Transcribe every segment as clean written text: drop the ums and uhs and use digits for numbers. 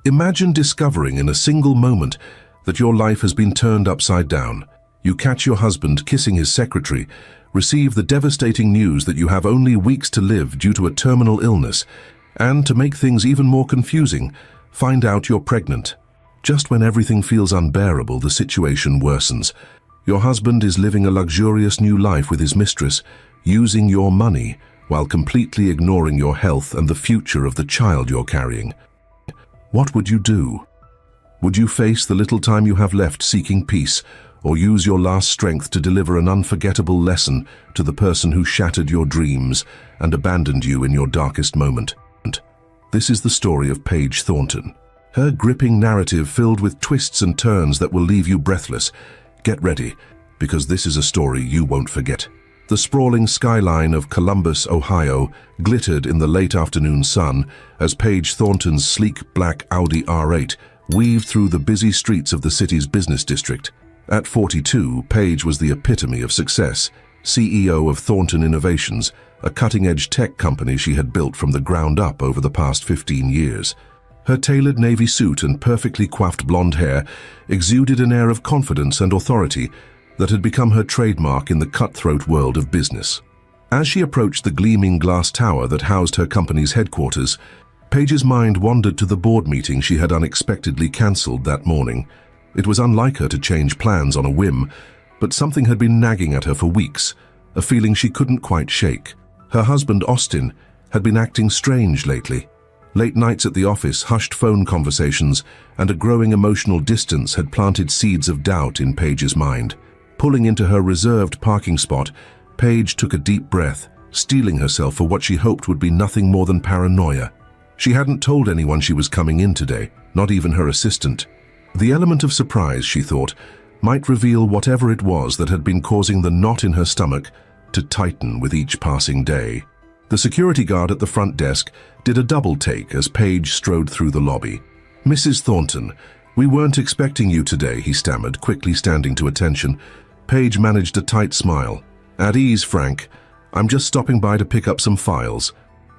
Imagine discovering in a single moment that your life has been turned upside down. You catch your husband kissing his secretary, receive the devastating news that you have only weeks to live due to a terminal illness, and to make things even more confusing, find out you're pregnant. Just when everything feels unbearable, the situation worsens. Your husband is living a luxurious new life with his mistress, using your money while completely ignoring your health and the future of the child you're carrying. What would you do? Would you face the little time you have left seeking peace, or use your last strength to deliver an unforgettable lesson to the person who shattered your dreams and abandoned you in your darkest moment? This is the story of Paige Thornton. Her gripping narrative filled with twists and turns that will leave you breathless. Get ready, because this is a story you won't forget. The sprawling skyline of Columbus, Ohio, glittered in the late afternoon sun as Paige Thornton's sleek black Audi R8 weaved through the busy streets of the city's business district. At 42, Paige was the epitome of success, CEO of Thornton Innovations, a cutting-edge tech company she had built from the ground up over the past 15 years. Her tailored navy suit and perfectly coiffed blonde hair exuded an air of confidence and authority that had become her trademark in the cutthroat world of business. As she approached the gleaming glass tower that housed her company's headquarters, Paige's mind wandered to the board meeting she had unexpectedly cancelled that morning. It was unlike her to change plans on a whim, but something had been nagging at her for weeks, a feeling she couldn't quite shake. Her husband, Austin, had been acting strange lately. Late nights at the office, hushed phone conversations, and a growing emotional distance had planted seeds of doubt in Paige's mind. Pulling into her reserved parking spot, Paige took a deep breath, steeling herself for what she hoped would be nothing more than paranoia. She hadn't told anyone she was coming in today, not even her assistant. The element of surprise, she thought, might reveal whatever it was that had been causing the knot in her stomach to tighten with each passing day. The security guard at the front desk did a double take as Paige strode through the lobby. "Mrs. Thornton, we weren't expecting you today," he stammered, quickly standing to attention. Paige managed a tight smile. "At ease, Frank. I'm just stopping by to pick up some files."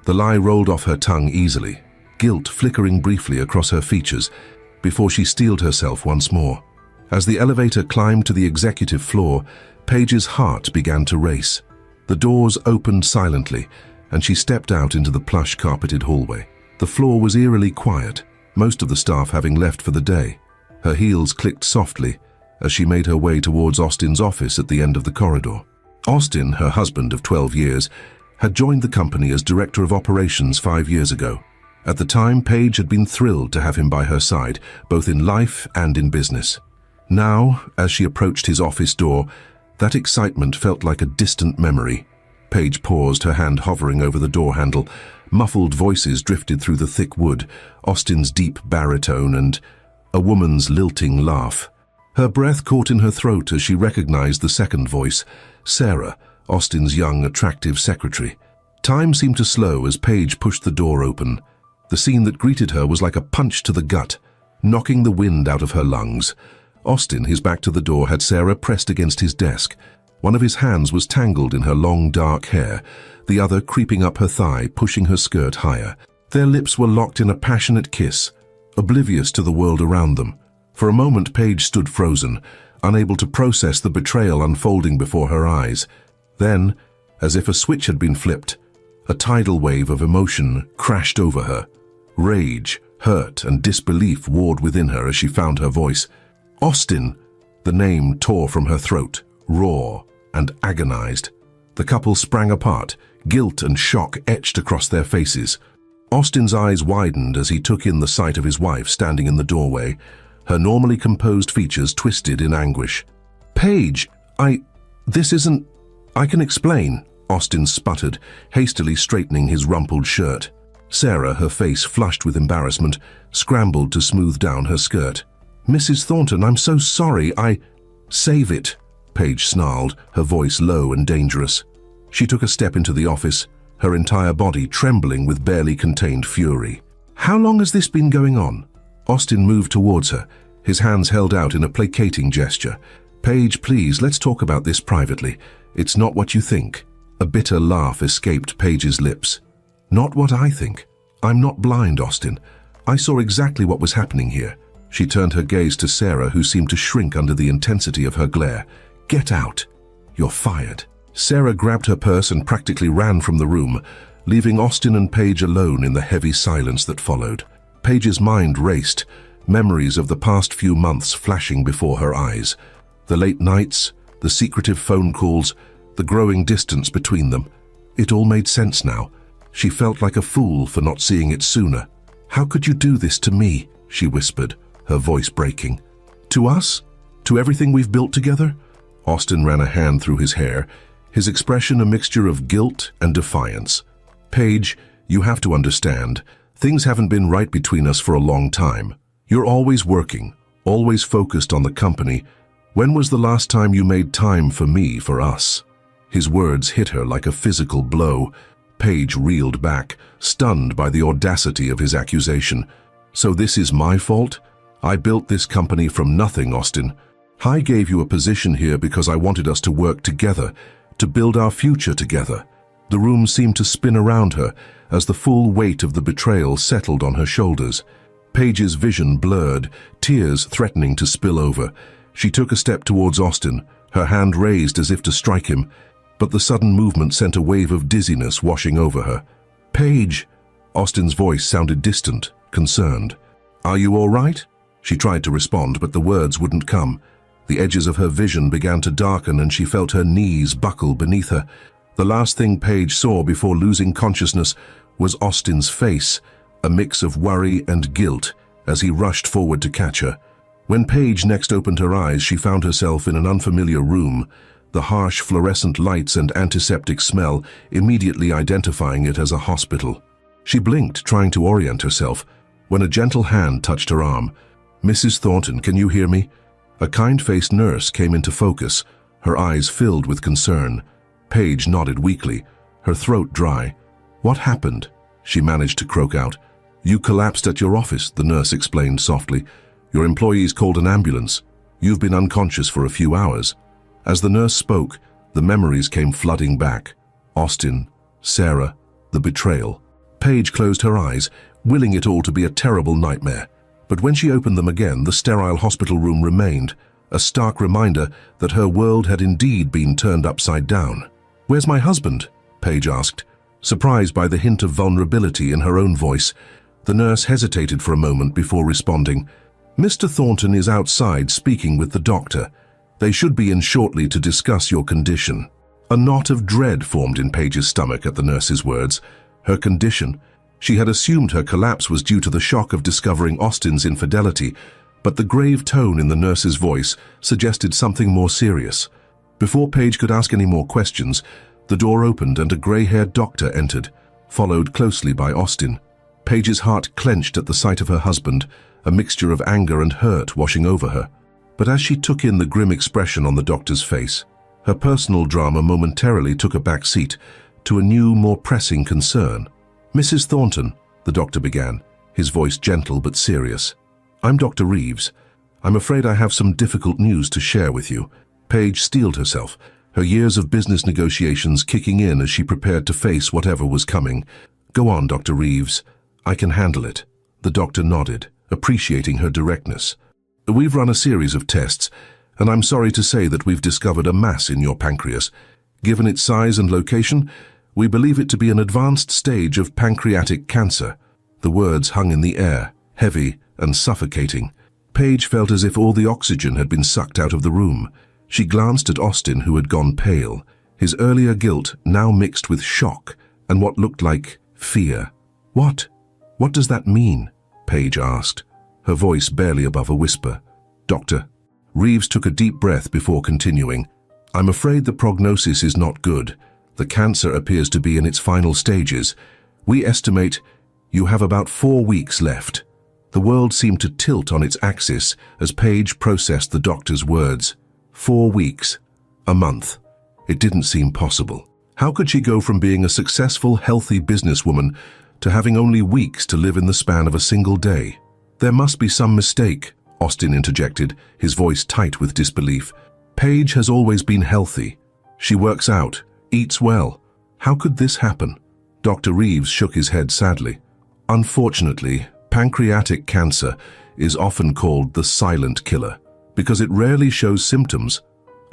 The lie rolled off her tongue easily, guilt flickering briefly across her features before she steeled herself once more. As the elevator climbed to the executive floor, Paige's heart began to race. The doors opened silently, and she stepped out into the plush carpeted hallway. The floor was eerily quiet, most of the staff having left for the day. Her heels clicked softly as she made her way towards Austin's office at the end of the corridor. Austin, her husband of 12 years, had joined the company as director of operations 5 years ago. At the time, Paige had been thrilled to have him by her side, both in life and in business. Now, as she approached his office door, that excitement felt like a distant memory. Paige paused, her hand hovering over the door handle. Muffled voices drifted through the thick wood, Austin's deep baritone and a woman's lilting laugh. Her breath caught in her throat as she recognized the second voice, Sarah, Austin's young, attractive secretary. Time seemed to slow as Paige pushed the door open. The scene that greeted her was like a punch to the gut, knocking the wind out of her lungs. Austin, his back to the door, had Sarah pressed against his desk. One of his hands was tangled in her long, dark hair, the other creeping up her thigh, pushing her skirt higher. Their lips were locked in a passionate kiss, oblivious to the world around them. For a moment, Paige stood frozen, unable to process the betrayal unfolding before her eyes. Then, as if a switch had been flipped, a tidal wave of emotion crashed over her. Rage, hurt, and disbelief warred within her as she found her voice. "Austin!" The name tore from her throat, raw and agonized. The couple sprang apart, guilt and shock etched across their faces. Austin's eyes widened as he took in the sight of his wife standing in the doorway, her normally composed features twisted in anguish. "Paige, this isn't... I can explain," Austin sputtered, hastily straightening his rumpled shirt. Sarah, her face flushed with embarrassment, scrambled to smooth down her skirt. "Mrs. Thornton, I'm so sorry, Save it," Paige snarled, her voice low and dangerous. She took a step into the office, her entire body trembling with barely contained fury. "How long has this been going on?" Austin moved towards her, his hands held out in a placating gesture. "Paige, please, let's talk about this privately. It's not what you think." A bitter laugh escaped Paige's lips. "Not what I think. I'm not blind, Austin. I saw exactly what was happening here. She turned her gaze to Sarah, who seemed to shrink under the intensity of her glare. Get out. You're fired. Sarah grabbed her purse and practically ran from the room, leaving Austin and Paige alone in the heavy silence that followed. Paige's mind raced, memories of the past few months flashing before her eyes. The late nights, the secretive phone calls, the growing distance between them. It all made sense now. She felt like a fool for not seeing it sooner. How could you do this to me? She whispered, her voice breaking. To us? To everything we've built together? Austin ran a hand through his hair, his expression a mixture of guilt and defiance. Paige, you have to understand, things haven't been right between us for a long time. You're always working, always focused on the company. When was the last time you made time for me, for us? His words hit her like a physical blow. Paige reeled back, stunned by the audacity of his accusation. So this is my fault? I built this company from nothing, Austin. I gave you a position here because I wanted us to work together, to build our future together. The room seemed to spin around her as the full weight of the betrayal settled on her shoulders. Paige's vision blurred, tears threatening to spill over. She took a step towards Austin, her hand raised as if to strike him, but the sudden movement sent a wave of dizziness washing over her. Paige! Austin's voice sounded distant, concerned. Are you all right? She tried to respond, but the words wouldn't come. The edges of her vision began to darken and she felt her knees buckle beneath her. The last thing Paige saw before losing consciousness was Austin's face, a mix of worry and guilt, as he rushed forward to catch her. When Paige next opened her eyes, she found herself in an unfamiliar room, the harsh fluorescent lights and antiseptic smell immediately identifying it as a hospital. She blinked, trying to orient herself, when a gentle hand touched her arm. Mrs. Thornton, can you hear me? A kind-faced nurse came into focus, her eyes filled with concern. Paige nodded weakly, her throat dry. What happened? She managed to croak out. You collapsed at your office, the nurse explained softly. Your employees called an ambulance. You've been unconscious for a few hours. As the nurse spoke, the memories came flooding back. Austin, Sarah, the betrayal. Paige closed her eyes, willing it all to be a terrible nightmare. But when she opened them again, the sterile hospital room remained, a stark reminder that her world had indeed been turned upside down. Where's my husband? Paige asked, surprised by the hint of vulnerability in her own voice. The nurse hesitated for a moment before responding. Mr. Thornton is outside speaking with the doctor. They should be in shortly to discuss your condition. A knot of dread formed in Paige's stomach at the nurse's words. Her condition. She had assumed her collapse was due to the shock of discovering Austin's infidelity, but the grave tone in the nurse's voice suggested something more serious. Before Paige could ask any more questions, the door opened and a gray-haired doctor entered, followed closely by Austin. Paige's heart clenched at the sight of her husband, a mixture of anger and hurt washing over her. But as she took in the grim expression on the doctor's face, her personal drama momentarily took a back seat to a new, more pressing concern. Mrs. Thornton, the doctor began, his voice gentle but serious. I'm Dr. Reeves. I'm afraid I have some difficult news to share with you. Paige steeled herself, her years of business negotiations kicking in as she prepared to face whatever was coming. Go on, Dr. Reeves. I can handle it. The doctor nodded, appreciating her directness. We've run a series of tests, and I'm sorry to say that we've discovered a mass in your pancreas. Given its size and location, we believe it to be an advanced stage of pancreatic cancer. The words hung in the air, heavy and suffocating. Paige felt as if all the oxygen had been sucked out of the room. She glanced at Austin, who had gone pale, his earlier guilt now mixed with shock and what looked like fear. What does that mean? Paige asked, her voice barely above a whisper. Doctor. Reeves took a deep breath before continuing. I'm afraid the prognosis is not good. The cancer appears to be in its final stages. We estimate you have about 4 weeks left. The world seemed to tilt on its axis as Paige processed the doctor's words. 4 weeks. A month. It didn't seem possible. How could she go from being a successful, healthy businesswoman to having only weeks to live in the span of a single day? There must be some mistake, Austin interjected, his voice tight with disbelief. Paige has always been healthy. She works out, eats well. How could this happen? Dr. Reeves shook his head sadly. Unfortunately, Pancreatic cancer is often called the silent killer because it rarely shows symptoms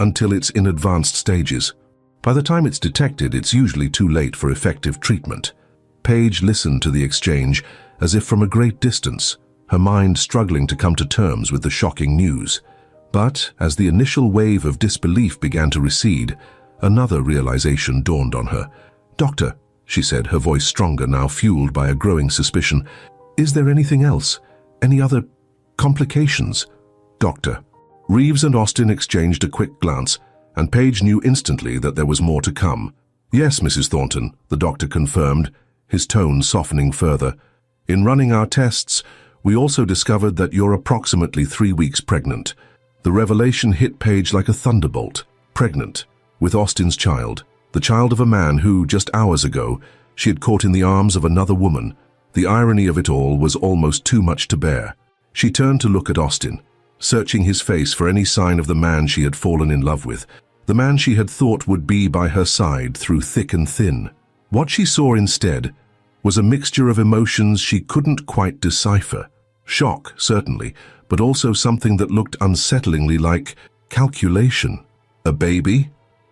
until it's in advanced stages. By the time it's detected, it's usually too late for effective treatment. Paige listened to the exchange as if from a great distance, her mind struggling to come to terms with the shocking news. But as the initial wave of disbelief began to recede, another realization dawned on her. "Doctor," she said, her voice stronger now, fueled by a growing suspicion, "is there anything else? Any other complications?" "Doctor." Reeves and Austin exchanged a quick glance, and Paige knew instantly that there was more to come. "Yes, Mrs. Thornton," the doctor confirmed, his tone softening further. "In running our tests, we also discovered that you're approximately 3 weeks pregnant." The revelation hit Paige like a thunderbolt. Pregnant, with Austin's child, the child of a man who, just hours ago, she had caught in the arms of another woman. The irony of it all was almost too much to bear. She turned to look at Austin, searching his face for any sign of the man she had fallen in love with, the man she had thought would be by her side through thick and thin. What she saw instead was a mixture of emotions she couldn't quite decipher. Shock, certainly, but also something that looked unsettlingly like calculation. "A baby?"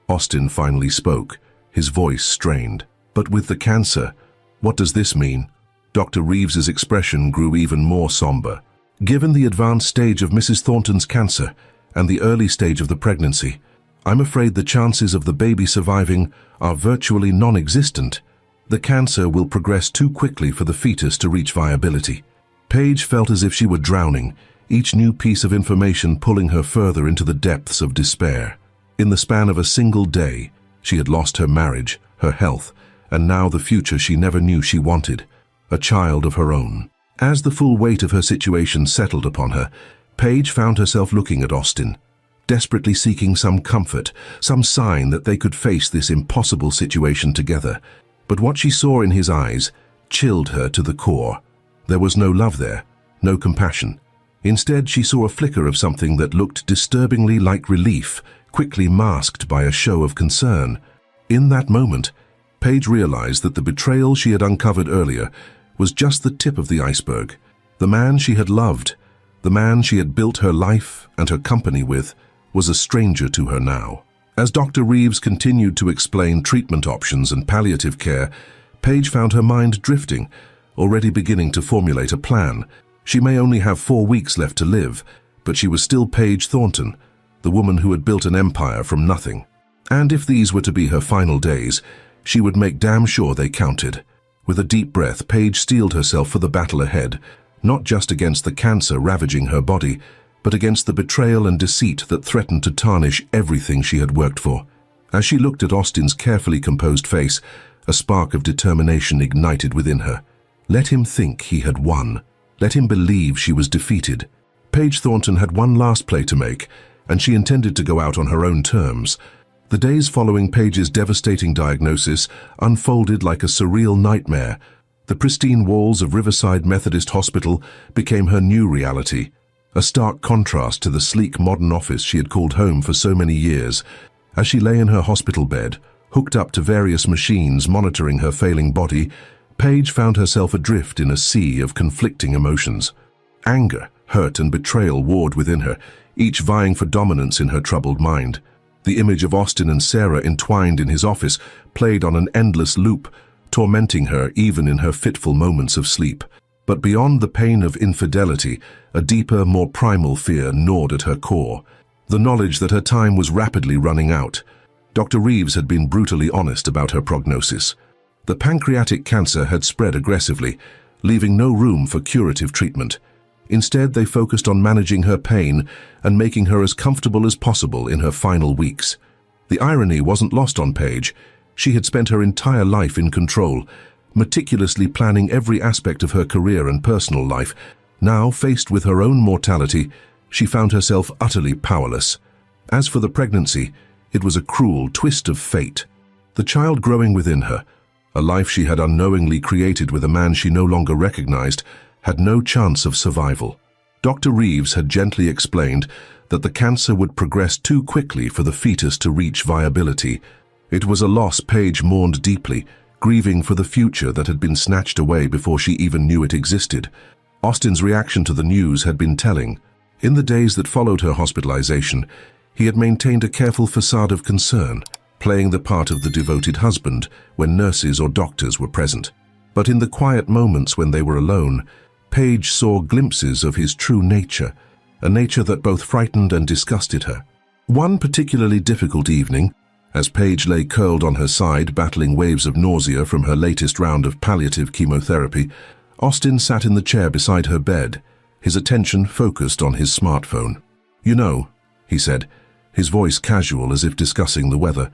Austin finally spoke, his voice strained. "But with the cancer, what does this mean?" Dr. Reeves's expression grew even more somber. "Given the advanced stage of Mrs. Thornton's cancer and the early stage of the pregnancy, I'm afraid the chances of the baby surviving are virtually non-existent. The cancer will progress too quickly for the fetus to reach viability." Paige felt as if she were drowning, each new piece of information pulling her further into the depths of despair. In the span of a single day, she had lost her marriage, her health, and now the future she never knew she wanted, a child of her own. As the full weight of her situation settled upon her, Paige found herself looking at Austin, desperately seeking some comfort, some sign that they could face this impossible situation together. But what she saw in his eyes chilled her to the core. There was no love there, no compassion. Instead, she saw a flicker of something that looked disturbingly like relief, quickly masked by a show of concern. In that moment, Paige realized that the betrayal she had uncovered earlier was just the tip of the iceberg. The man she had loved, the man she had built her life and her company with, was a stranger to her now. As Dr. Reeves continued to explain treatment options and palliative care, Paige found her mind drifting, already beginning to formulate a plan. She may only have 4 weeks left to live, but she was still Paige Thornton, the woman who had built an empire from nothing. And if these were to be her final days, she would make damn sure they counted. With a deep breath, Paige steeled herself for the battle ahead, not just against the cancer ravaging her body, but against the betrayal and deceit that threatened to tarnish everything she had worked for. As she looked at Austin's carefully composed face, a spark of determination ignited within her. Let him think he had won. Let him believe she was defeated. Paige Thornton had one last play to make, and she intended to go out on her own terms. The days following Paige's devastating diagnosis unfolded like a surreal nightmare. The pristine walls of Riverside Methodist Hospital became her new reality, a stark contrast to the sleek modern office she had called home for so many years. As she lay in her hospital bed, hooked up to various machines monitoring her failing body, Paige found herself adrift in a sea of conflicting emotions. Anger, hurt, and betrayal warred within her, each vying for dominance in her troubled mind. The image of Austin and Sarah entwined in his office played on an endless loop, tormenting her even in her fitful moments of sleep. But beyond the pain of infidelity, a deeper, more primal fear gnawed at her core. The knowledge that her time was rapidly running out. Dr. Reeves had been brutally honest about her prognosis. The pancreatic cancer had spread aggressively, leaving no room for curative treatment. Instead, they focused on managing her pain and making her as comfortable as possible in her final weeks. The irony wasn't lost on Paige. She had spent her entire life in control, meticulously planning every aspect of her career and personal life. Now, faced with her own mortality, she found herself utterly powerless. As for the pregnancy, it was a cruel twist of fate. The child growing within her, a life she had unknowingly created with a man she no longer recognized, had no chance of survival. Dr. Reeves had gently explained that the cancer would progress too quickly for the fetus to reach viability. It was a loss Paige mourned deeply, grieving for the future that had been snatched away before she even knew it existed. Austin's reaction to the news had been telling. In the days that followed her hospitalization, he had maintained a careful facade of concern, playing the part of the devoted husband when nurses or doctors were present. But in the quiet moments when they were alone, Paige saw glimpses of his true nature, a nature that both frightened and disgusted her. One particularly difficult evening, as Paige lay curled on her side battling waves of nausea from her latest round of palliative chemotherapy, Austin sat in the chair beside her bed, his attention focused on his smartphone. "You know," he said, his voice casual as if discussing the weather,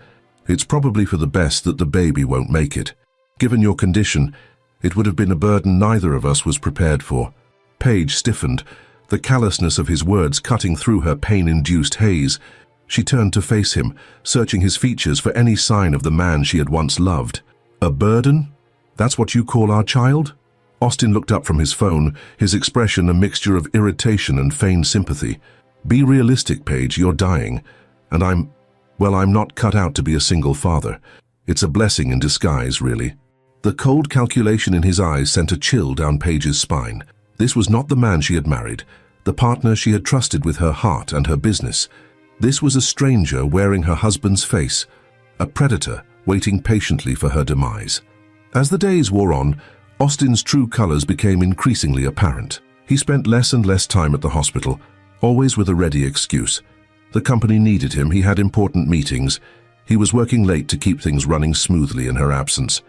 "it's probably for the best that the baby won't make it. Given your condition, it would have been a burden neither of us was prepared for." Paige stiffened, the callousness of his words cutting through her pain-induced haze. She turned to face him, searching his features for any sign of the man she had once loved. "A burden? That's what you call our child?" Austin looked up from his phone, his expression a mixture of irritation and feigned sympathy. "Be realistic, Paige, you're dying. And I'm not cut out to be a single father. It's a blessing in disguise, really." The cold calculation in his eyes sent a chill down Paige's spine. This was not the man she had married, the partner she had trusted with her heart and her business. This was a stranger wearing her husband's face, a predator waiting patiently for her demise. As the days wore on, Austin's true colors became increasingly apparent. He spent less and less time at the hospital, always with a ready excuse. The company needed him, he had important meetings. He was working late to keep things running smoothly in her absence.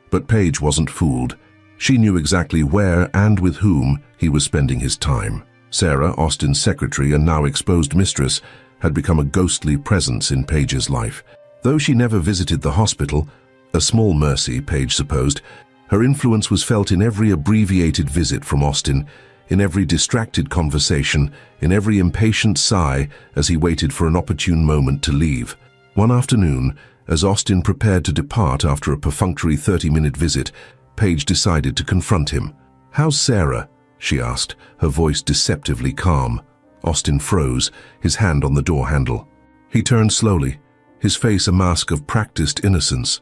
But Paige wasn't fooled. She knew exactly where and with whom he was spending his time. Sarah, Austin's secretary and now exposed mistress, had become a ghostly presence in Paige's life. Though she never visited the hospital, a small mercy, Paige supposed, her influence was felt in every abbreviated visit from Austin, in every distracted conversation, in every impatient sigh as he waited for an opportune moment to leave. One afternoon, as Austin prepared to depart after a perfunctory 30-minute visit, Paige decided to confront him. "How's Sarah?" she asked, her voice deceptively calm. Austin froze, his hand on the door handle. He turned slowly, his face a mask of practiced innocence.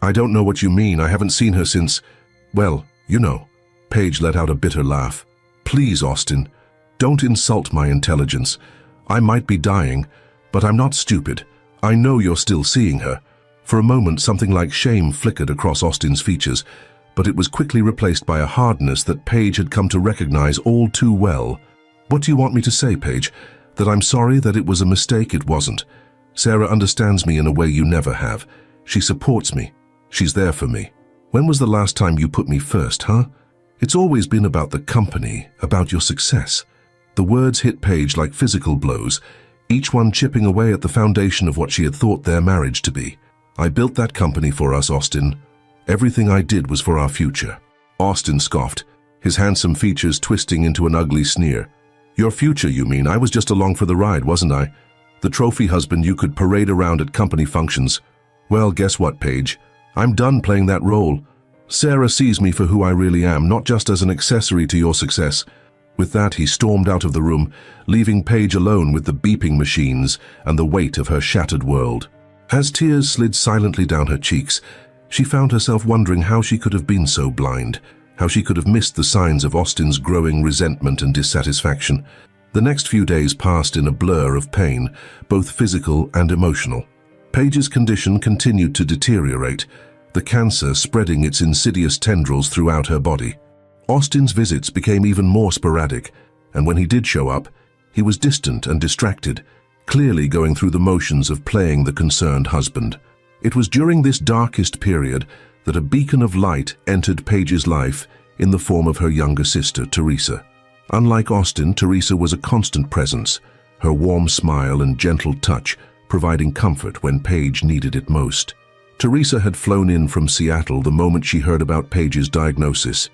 "I don't know what you mean. I haven't seen her since... well, you know." Paige let out a bitter laugh. "Please, Austin, don't insult my intelligence. I might be dying, but I'm not stupid. I know you're still seeing her." For a moment, something like shame flickered across Austin's features, but it was quickly replaced by a hardness that Paige had come to recognize all too well. "What do you want me to say, Paige? That I'm sorry, that it was a mistake? It wasn't. Sarah understands me in a way you never have. She supports me. She's there for me. When was the last time you put me first, huh? It's always been about the company, about your success." The words hit Paige like physical blows, each one chipping away at the foundation of what she had thought their marriage to be. "I built that company for us, Austin. Everything I did was for our future." Austin scoffed, his handsome features twisting into an ugly sneer. "Your future, you mean? I was just along for the ride, wasn't I? The trophy husband you could parade around at company functions. Well, guess what, Paige? I'm done playing that role. Sarah sees me for who I really am, not just as an accessory to your success." With that, he stormed out of the room, leaving Paige alone with the beeping machines and the weight of her shattered world. As tears slid silently down her cheeks, she found herself wondering how she could have been so blind, how she could have missed the signs of Austin's growing resentment and dissatisfaction. The next few days passed in a blur of pain, both physical and emotional. Paige's condition continued to deteriorate, the cancer spreading its insidious tendrils throughout her body. Austin's visits became even more sporadic, and when he did show up, he was distant and distracted, clearly going through the motions of playing the concerned husband. It was during this darkest period that a beacon of light entered Paige's life in the form of her younger sister, Teresa. Unlike Austin, Teresa was a constant presence, her warm smile and gentle touch providing comfort when Paige needed it most. Teresa had flown in from Seattle the moment she heard about Paige's diagnosis.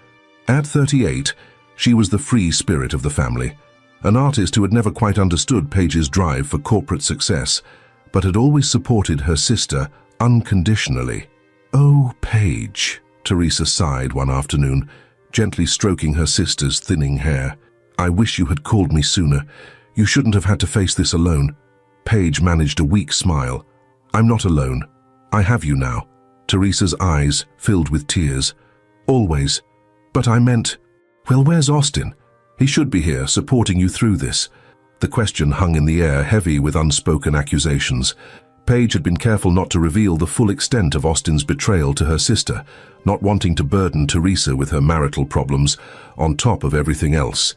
At 38, she was the free spirit of the family, an artist who had never quite understood Paige's drive for corporate success, but had always supported her sister unconditionally. "Oh, Paige," Teresa sighed one afternoon, gently stroking her sister's thinning hair. "I wish you had called me sooner. You shouldn't have had to face this alone." Paige managed a weak smile. "I'm not alone. I have you now." Teresa's eyes filled with tears. "Always. But I meant, well, where's Austin? He should be here, supporting you through this. The question hung in the air, heavy with unspoken accusations. Paige had been careful not to reveal the full extent of Austin's betrayal to her sister, not wanting to burden Teresa with her marital problems on top of everything else.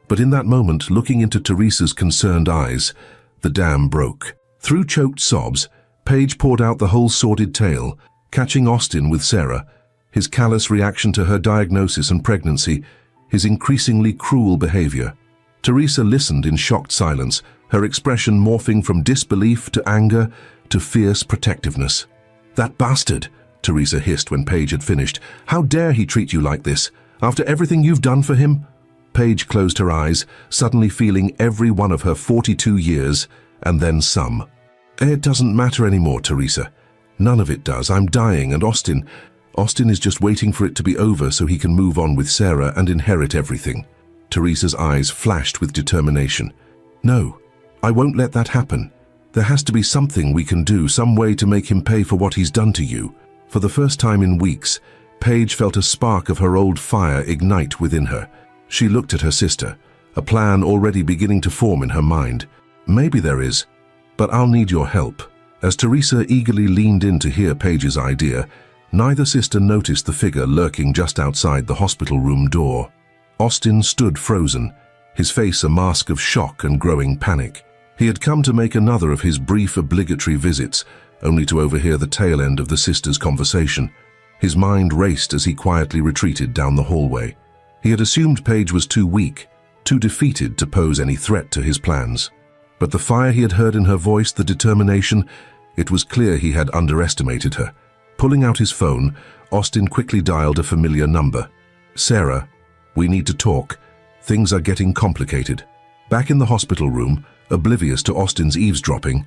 But in that moment, looking into Teresa's concerned eyes, the dam broke. Through choked sobs, Paige poured out the whole sordid tale, catching Austin with Sarah, his callous reaction to her diagnosis and pregnancy, his increasingly cruel behavior. Teresa listened in shocked silence, her expression morphing from disbelief to anger to fierce protectiveness. "That bastard," Teresa hissed when Paige had finished. "How dare he treat you like this, after everything you've done for him?" Paige closed her eyes, suddenly feeling every one of her 42 years, and then some. "It doesn't matter anymore, Teresa. None of it does. I'm dying, and Austin is just waiting for it to be over so he can move on with Sarah and inherit everything." Teresa's eyes flashed with determination. "No, I won't let that happen. There has to be something we can do, some way to make him pay for what he's done to you." For the first time in weeks, Paige felt a spark of her old fire ignite within her. She looked at her sister, a plan already beginning to form in her mind. "Maybe there is, but I'll need your help." As Teresa eagerly leaned in to hear Paige's idea, neither sister noticed the figure lurking just outside the hospital room door. Austin stood frozen, his face a mask of shock and growing panic. He had come to make another of his brief obligatory visits, only to overhear the tail end of the sisters' conversation. His mind raced as he quietly retreated down the hallway. He had assumed Paige was too weak, too defeated to pose any threat to his plans. But the fire he had heard in her voice, the determination, it was clear he had underestimated her. Pulling out his phone, Austin quickly dialed a familiar number. "Sarah, we need to talk. Things are getting complicated." Back in the hospital room, oblivious to Austin's eavesdropping,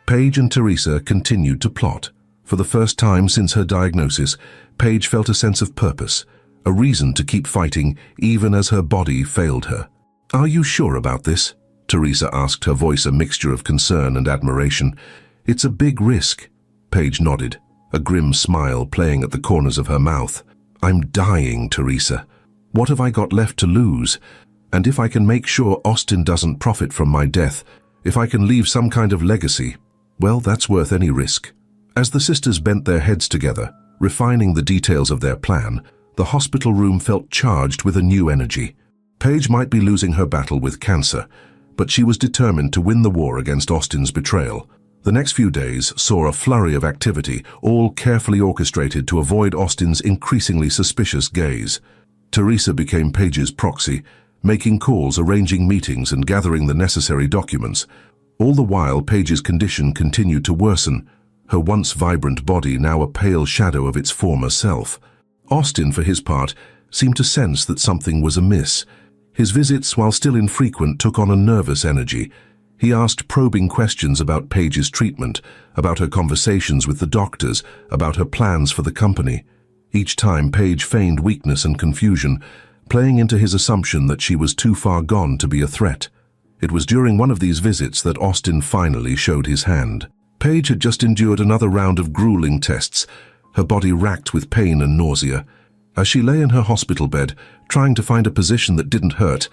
Paige and Teresa continued to plot. For the first time since her diagnosis, Paige felt a sense of purpose, a reason to keep fighting even as her body failed her. "Are you sure about this?" Teresa asked, her voice a mixture of concern and admiration. "It's a big risk." Paige nodded, a grim smile playing at the corners of her mouth. "I'm dying, Teresa. What have I got left to lose? And if I can make sure Austin doesn't profit from my death, if I can leave some kind of legacy, well, that's worth any risk." As the sisters bent their heads together, refining the details of their plan, the hospital room felt charged with a new energy. Paige might be losing her battle with cancer, but she was determined to win the war against Austin's betrayal. The next few days saw a flurry of activity, all carefully orchestrated to avoid Austin's increasingly suspicious gaze. Teresa became Paige's proxy, making calls, arranging meetings, and gathering the necessary documents. All the while, Paige's condition continued to worsen, her once vibrant body now a pale shadow of its former self. Austin, for his part, seemed to sense that something was amiss. His visits, while still infrequent, took on a nervous energy. He asked probing questions about Paige's treatment, about her conversations with the doctors, about her plans for the company. Each time, Paige feigned weakness and confusion, playing into his assumption that she was too far gone to be a threat. It was during one of these visits that Austin finally showed his hand. Paige had just endured another round of grueling tests, her body racked with pain and nausea. As she lay in her hospital bed, trying to find a position that didn't hurt,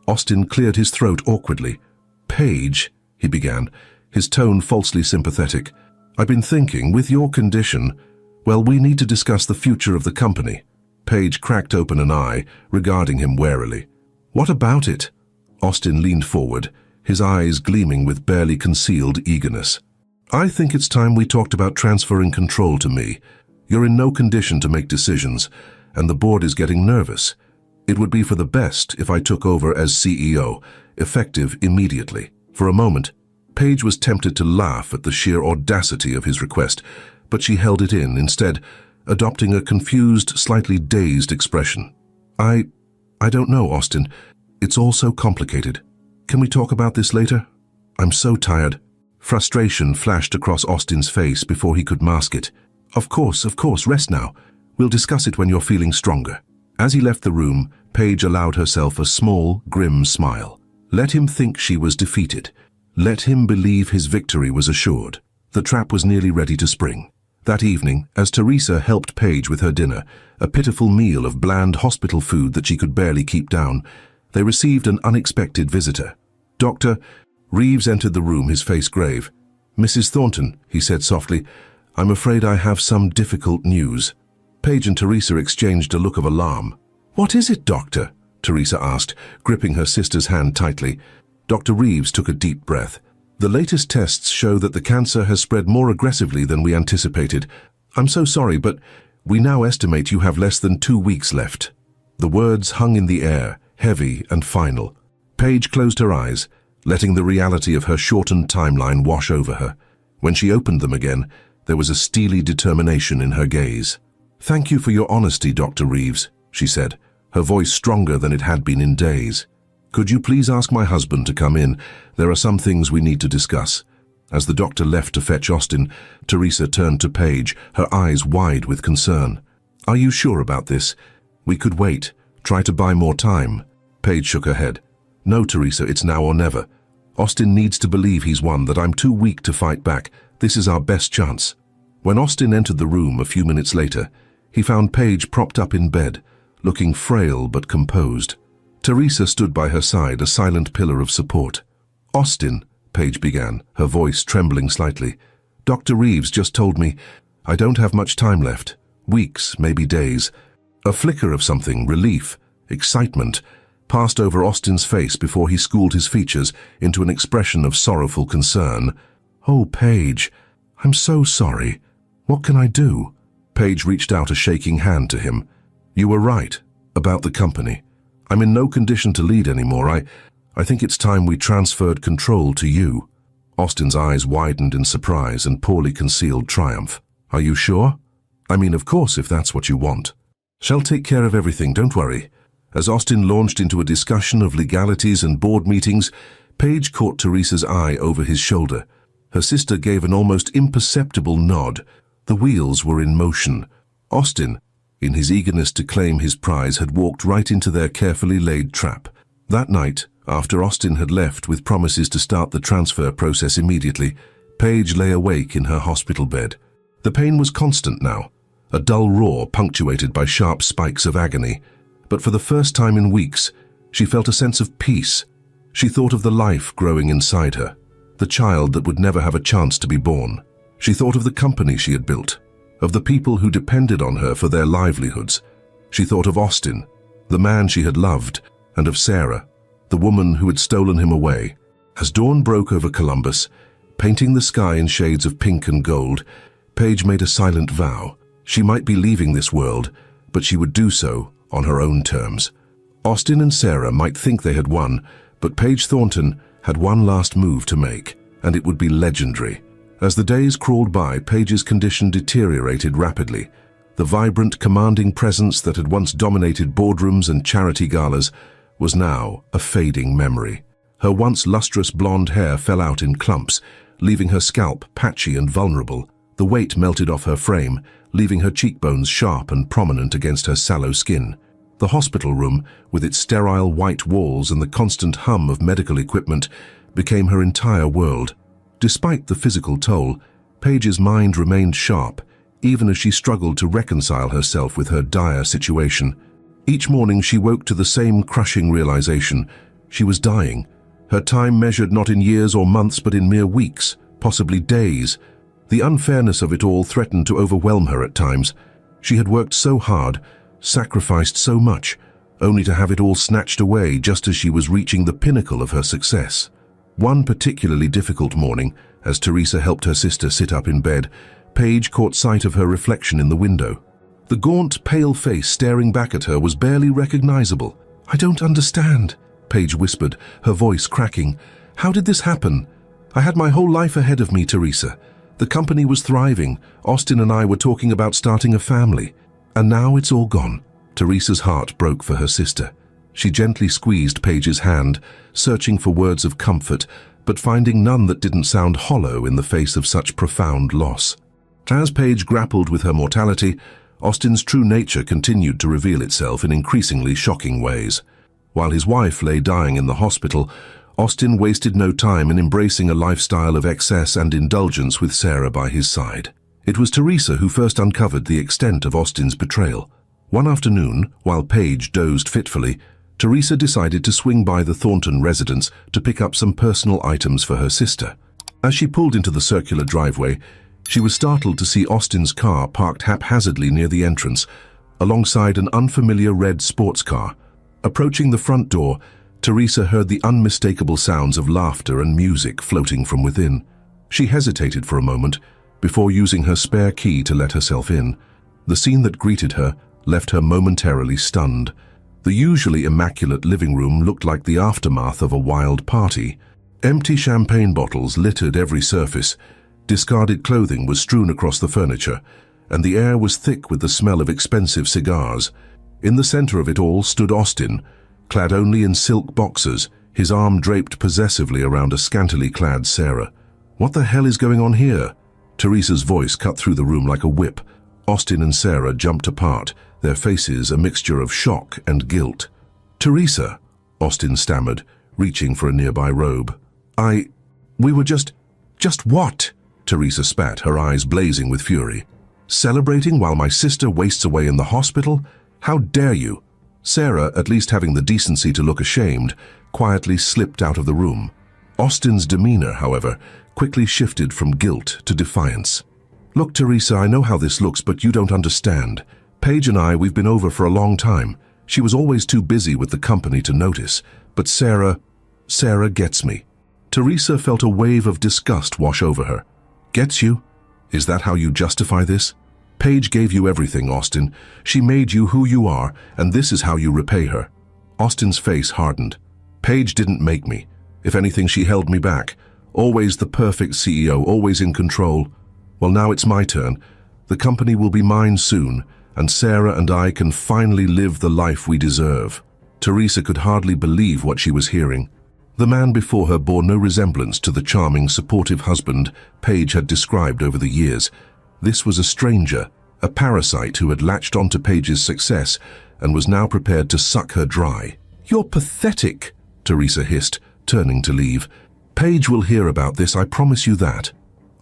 Austin cleared his throat awkwardly. "Paige," he began, his tone falsely sympathetic, "I've been thinking, with your condition, well, we need to discuss the future of the company." Paige cracked open an eye, regarding him warily. "What about it?" Austin leaned forward, his eyes gleaming with barely concealed eagerness. "I think it's time we talked about transferring control to me. You're in no condition to make decisions, and the board is getting nervous. It would be for the best if I took over as CEO, effective immediately." For a moment, Paige was tempted to laugh at the sheer audacity of his request, but she held it in, instead adopting a confused, slightly dazed expression. I don't know, Austin. It's all so complicated. Can we talk about this later? I'm so tired." Frustration flashed across Austin's face before he could mask it. Of course, rest now. We'll discuss it when you're feeling stronger." As he left the room, Paige allowed herself a small, grim smile. Let him think she was defeated. Let him believe his victory was assured. The trap was nearly ready to spring. That evening, as Teresa helped Paige with her dinner, a pitiful meal of bland hospital food that she could barely keep down, They received an unexpected visitor. Dr. Reeves entered the room, his face grave. "Mrs. Thornton," he said softly, "I'm afraid I have some difficult news." Paige and Teresa exchanged a look of alarm. "What is it, Doctor?" Teresa asked, gripping her sister's hand tightly. Dr. Reeves took a deep breath. "The latest tests show that the cancer has spread more aggressively than we anticipated. I'm so sorry, but we now estimate you have less than 2 weeks left." The words hung in the air, heavy and final. Paige closed her eyes, letting the reality of her shortened timeline wash over her. When she opened them again, there was a steely determination in her gaze. "Thank you for your honesty, Dr. Reeves," she said, her voice stronger than it had been in days. "Could you please ask my husband to come in? There are some things we need to discuss." As the doctor left to fetch Austin, Teresa turned to Paige, her eyes wide with concern. "Are you sure about this? We could wait, try to buy more time." Paige shook her head. "No, Teresa, it's now or never. Austin needs to believe he's won, that I'm too weak to fight back. This is our best chance." When Austin entered the room a few minutes later, he found Paige propped up in bed, looking frail but composed. Teresa stood by her side, a silent pillar of support. "Austin," Paige began, her voice trembling slightly, "Dr. Reeves just told me I don't have much time left. Weeks, maybe days." A flicker of something, relief, excitement, passed over Austin's face before he schooled his features into an expression of sorrowful concern. "Oh, Paige, I'm so sorry. What can I do?" Paige reached out a shaking hand to him. "You were right about the company. I'm in no condition to lead anymore. I think it's time we transferred control to you." Austin's eyes widened in surprise and poorly concealed triumph. "Are you sure? I mean, of course, if that's what you want. Shall take care of everything, don't worry." As Austin launched into a discussion of legalities and board meetings, Paige caught Teresa's eye over his shoulder. Her sister gave an almost imperceptible nod. The wheels were in motion. Austin, in his eagerness to claim his prize, had walked right into their carefully laid trap. That night, after Austin had left with promises to start the transfer process immediately, Paige lay awake in her hospital bed. The pain was constant now, a dull roar punctuated by sharp spikes of agony. But for the first time in weeks, she felt a sense of peace. She thought of the life growing inside her, the child that would never have a chance to be born. She thought of the company she had built, of the people who depended on her for their livelihoods. She thought of Austin, the man she had loved, and of Sarah, the woman who had stolen him away. As dawn broke over Columbus, painting the sky in shades of pink and gold, Paige made a silent vow. She might be leaving this world, but she would do so on her own terms. Austin and Sarah might think they had won, but Paige Thornton had one last move to make, and it would be legendary. As the days crawled by, Paige's condition deteriorated rapidly. The vibrant, commanding presence that had once dominated boardrooms and charity galas was now a fading memory. Her once lustrous blonde hair fell out in clumps, leaving her scalp patchy and vulnerable. The weight melted off her frame, leaving her cheekbones sharp and prominent against her sallow skin. The hospital room, with its sterile white walls and the constant hum of medical equipment, became her entire world. Despite the physical toll, Paige's mind remained sharp, even as she struggled to reconcile herself with her dire situation. Each morning she woke to the same crushing realization: she was dying. Her time measured not in years or months, but in mere weeks, possibly days. The unfairness of it all threatened to overwhelm her at times. She had worked so hard, sacrificed so much, only to have it all snatched away just as she was reaching the pinnacle of her success. One particularly difficult morning, as Teresa helped her sister sit up in bed, Paige caught sight of her reflection in the window. The gaunt, pale face staring back at her was barely recognizable. "I don't understand," Paige whispered, her voice cracking. "How did this happen? I had my whole life ahead of me, Teresa. The company was thriving. Austin and I were talking about starting a family. And now it's all gone." Teresa's heart broke for her sister. She gently squeezed Paige's hand, searching for words of comfort, but finding none that didn't sound hollow in the face of such profound loss. As Paige grappled with her mortality, Austin's true nature continued to reveal itself in increasingly shocking ways. While his wife lay dying in the hospital, Austin wasted no time in embracing a lifestyle of excess and indulgence with Sarah by his side. It was Teresa who first uncovered the extent of Austin's betrayal. One afternoon, while Paige dozed fitfully, Teresa decided to swing by the Thornton residence to pick up some personal items for her sister. As she pulled into the circular driveway, she was startled to see Austin's car parked haphazardly near the entrance, alongside an unfamiliar red sports car. Approaching the front door, Teresa heard the unmistakable sounds of laughter and music floating from within. She hesitated for a moment before using her spare key to let herself in. The scene that greeted her left her momentarily stunned. The usually immaculate living room looked like the aftermath of a wild party. Empty champagne bottles littered every surface, discarded clothing was strewn across the furniture, and the air was thick with the smell of expensive cigars. In the center of it all stood Austin, clad only in silk boxers, his arm draped possessively around a scantily clad Sarah. "What the hell is going on here?" Teresa's voice cut through the room like a whip. Austin and Sarah jumped apart, their faces a mixture of shock and guilt. "Teresa," Austin stammered, reaching for a nearby robe. We were just what?" Teresa spat, her eyes blazing with fury. "Celebrating while my sister wastes away in the hospital? How dare you?" Sarah, at least having the decency to look ashamed, quietly slipped out of the room. Austin's demeanor, however, quickly shifted from guilt to defiance. "Look, Teresa, I know how this looks, but you don't understand. Paige and we've been over for a long time. She was always too busy with the company to notice. But Sarah gets me." Teresa felt a wave of disgust wash over her. "Gets you? Is that how you justify this? Paige gave you everything, Austin. She made you who you are, and this is how you repay her." Austin's face hardened. "Paige didn't make me. If anything, she held me back. Always the perfect CEO, always in control. Well, now it's my turn. The company will be mine soon, and Sarah and I can finally live the life we deserve." Teresa could hardly believe what she was hearing. The man before her bore no resemblance to the charming, supportive husband Paige had described over the years. This was a stranger, a parasite who had latched onto Paige's success and was now prepared to suck her dry. "You're pathetic," Teresa hissed, turning to leave. "Paige will hear about this, I promise you that."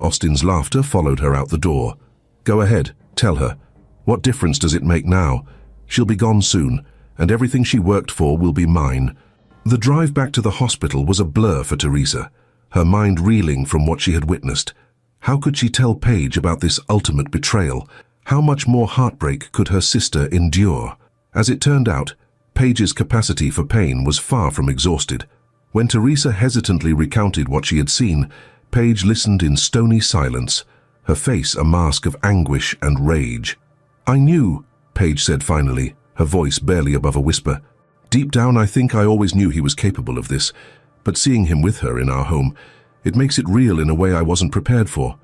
Austin's laughter followed her out the door. "Go ahead, tell her. What difference does it make now? She'll be gone soon, and everything she worked for will be mine." The drive back to the hospital was a blur for Teresa, her mind reeling from what she had witnessed. How could she tell Paige about this ultimate betrayal? How much more heartbreak could her sister endure? As it turned out, Paige's capacity for pain was far from exhausted. When Teresa hesitantly recounted what she had seen, Paige listened in stony silence, her face a mask of anguish and rage. "I knew," Paige said finally, her voice barely above a whisper. "Deep down, I think I always knew he was capable of this, but seeing him with her in our home, it makes it real in a way I wasn't prepared for."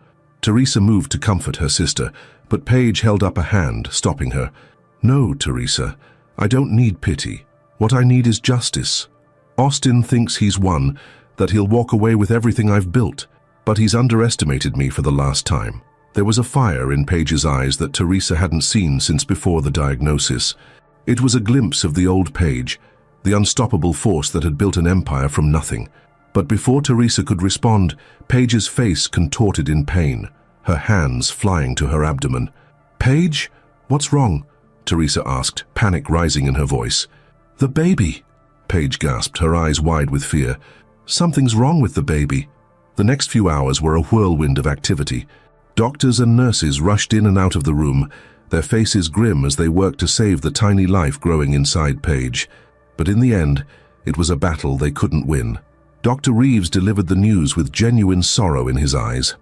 Teresa moved to comfort her sister, but Paige held up a hand, stopping her. "No, Teresa, I don't need pity. What I need is justice. Austin thinks he's won, that he'll walk away with everything I've built, but he's underestimated me for the last time." There was a fire in Paige's eyes that Teresa hadn't seen since before the diagnosis. It was a glimpse of the old Paige, the unstoppable force that had built an empire from nothing. But before Teresa could respond, Paige's face contorted in pain, her hands flying to her abdomen. "Paige, what's wrong?" Teresa asked, panic rising in her voice. "The baby," Paige gasped, her eyes wide with fear. "Something's wrong with the baby." The next few hours were a whirlwind of activity. Doctors and nurses rushed in and out of the room, their faces grim as they worked to save the tiny life growing inside Paige. But in the end, it was a battle they couldn't win. Dr. Reeves delivered the news with genuine sorrow in his eyes.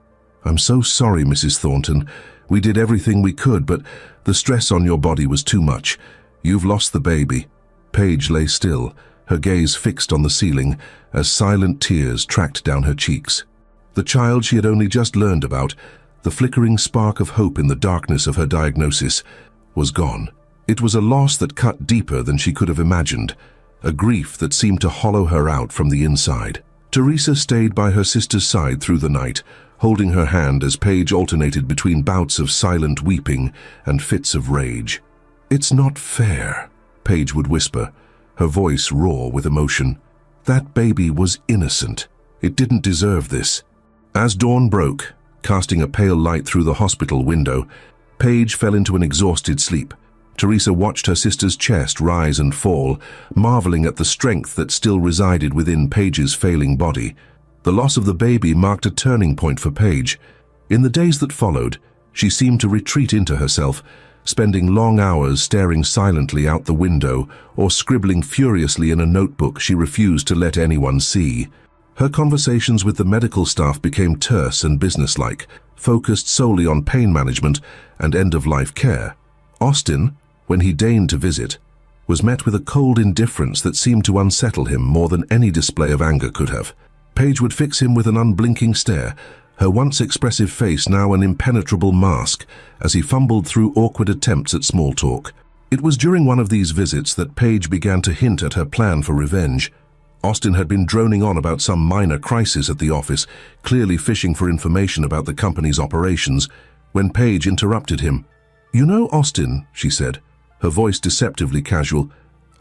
"I'm so sorry, Mrs. Thornton. We did everything we could, but the stress on your body was too much. You've lost the baby." Paige lay still, her gaze fixed on the ceiling, as silent tears tracked down her cheeks. The child she had only just learned about, the flickering spark of hope in the darkness of her diagnosis, was gone. It was a loss that cut deeper than she could have imagined, a grief that seemed to hollow her out from the inside. Teresa stayed by her sister's side through the night, holding her hand as Paige alternated between bouts of silent weeping and fits of rage. "It's not fair," Paige would whisper, her voice raw with emotion. "That baby was innocent. It didn't deserve this." As dawn broke, casting a pale light through the hospital window, Paige fell into an exhausted sleep. Teresa watched her sister's chest rise and fall, marveling at the strength that still resided within Paige's failing body. The loss of the baby marked a turning point for Paige. In the days that followed, she seemed to retreat into herself, spending long hours staring silently out the window or scribbling furiously in a notebook she refused to let anyone see. Her conversations with the medical staff became terse and businesslike, focused solely on pain management and end-of-life care. Austin, when he deigned to visit, was met with a cold indifference that seemed to unsettle him more than any display of anger could have. Paige would fix him with an unblinking stare, her once expressive face now an impenetrable mask, as he fumbled through awkward attempts at small talk. It was during one of these visits that Paige began to hint at her plan for revenge. Austin had been droning on about some minor crisis at the office, clearly fishing for information about the company's operations, when Paige interrupted him. "You know, Austin," she said, her voice deceptively casual,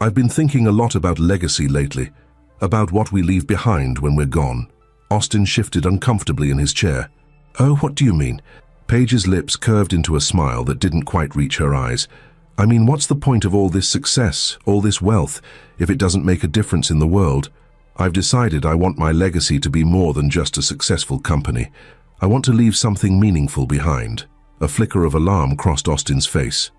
"I've been thinking a lot about legacy lately, about what we leave behind when we're gone." Austin shifted uncomfortably in his chair. "Oh, what do you mean?" Paige's lips curved into a smile that didn't quite reach her eyes. "I mean, what's the point of all this success, all this wealth, if it doesn't make a difference in the world? I've decided I want my legacy to be more than just a successful company. I want to leave something meaningful behind." A flicker of alarm crossed Austin's face.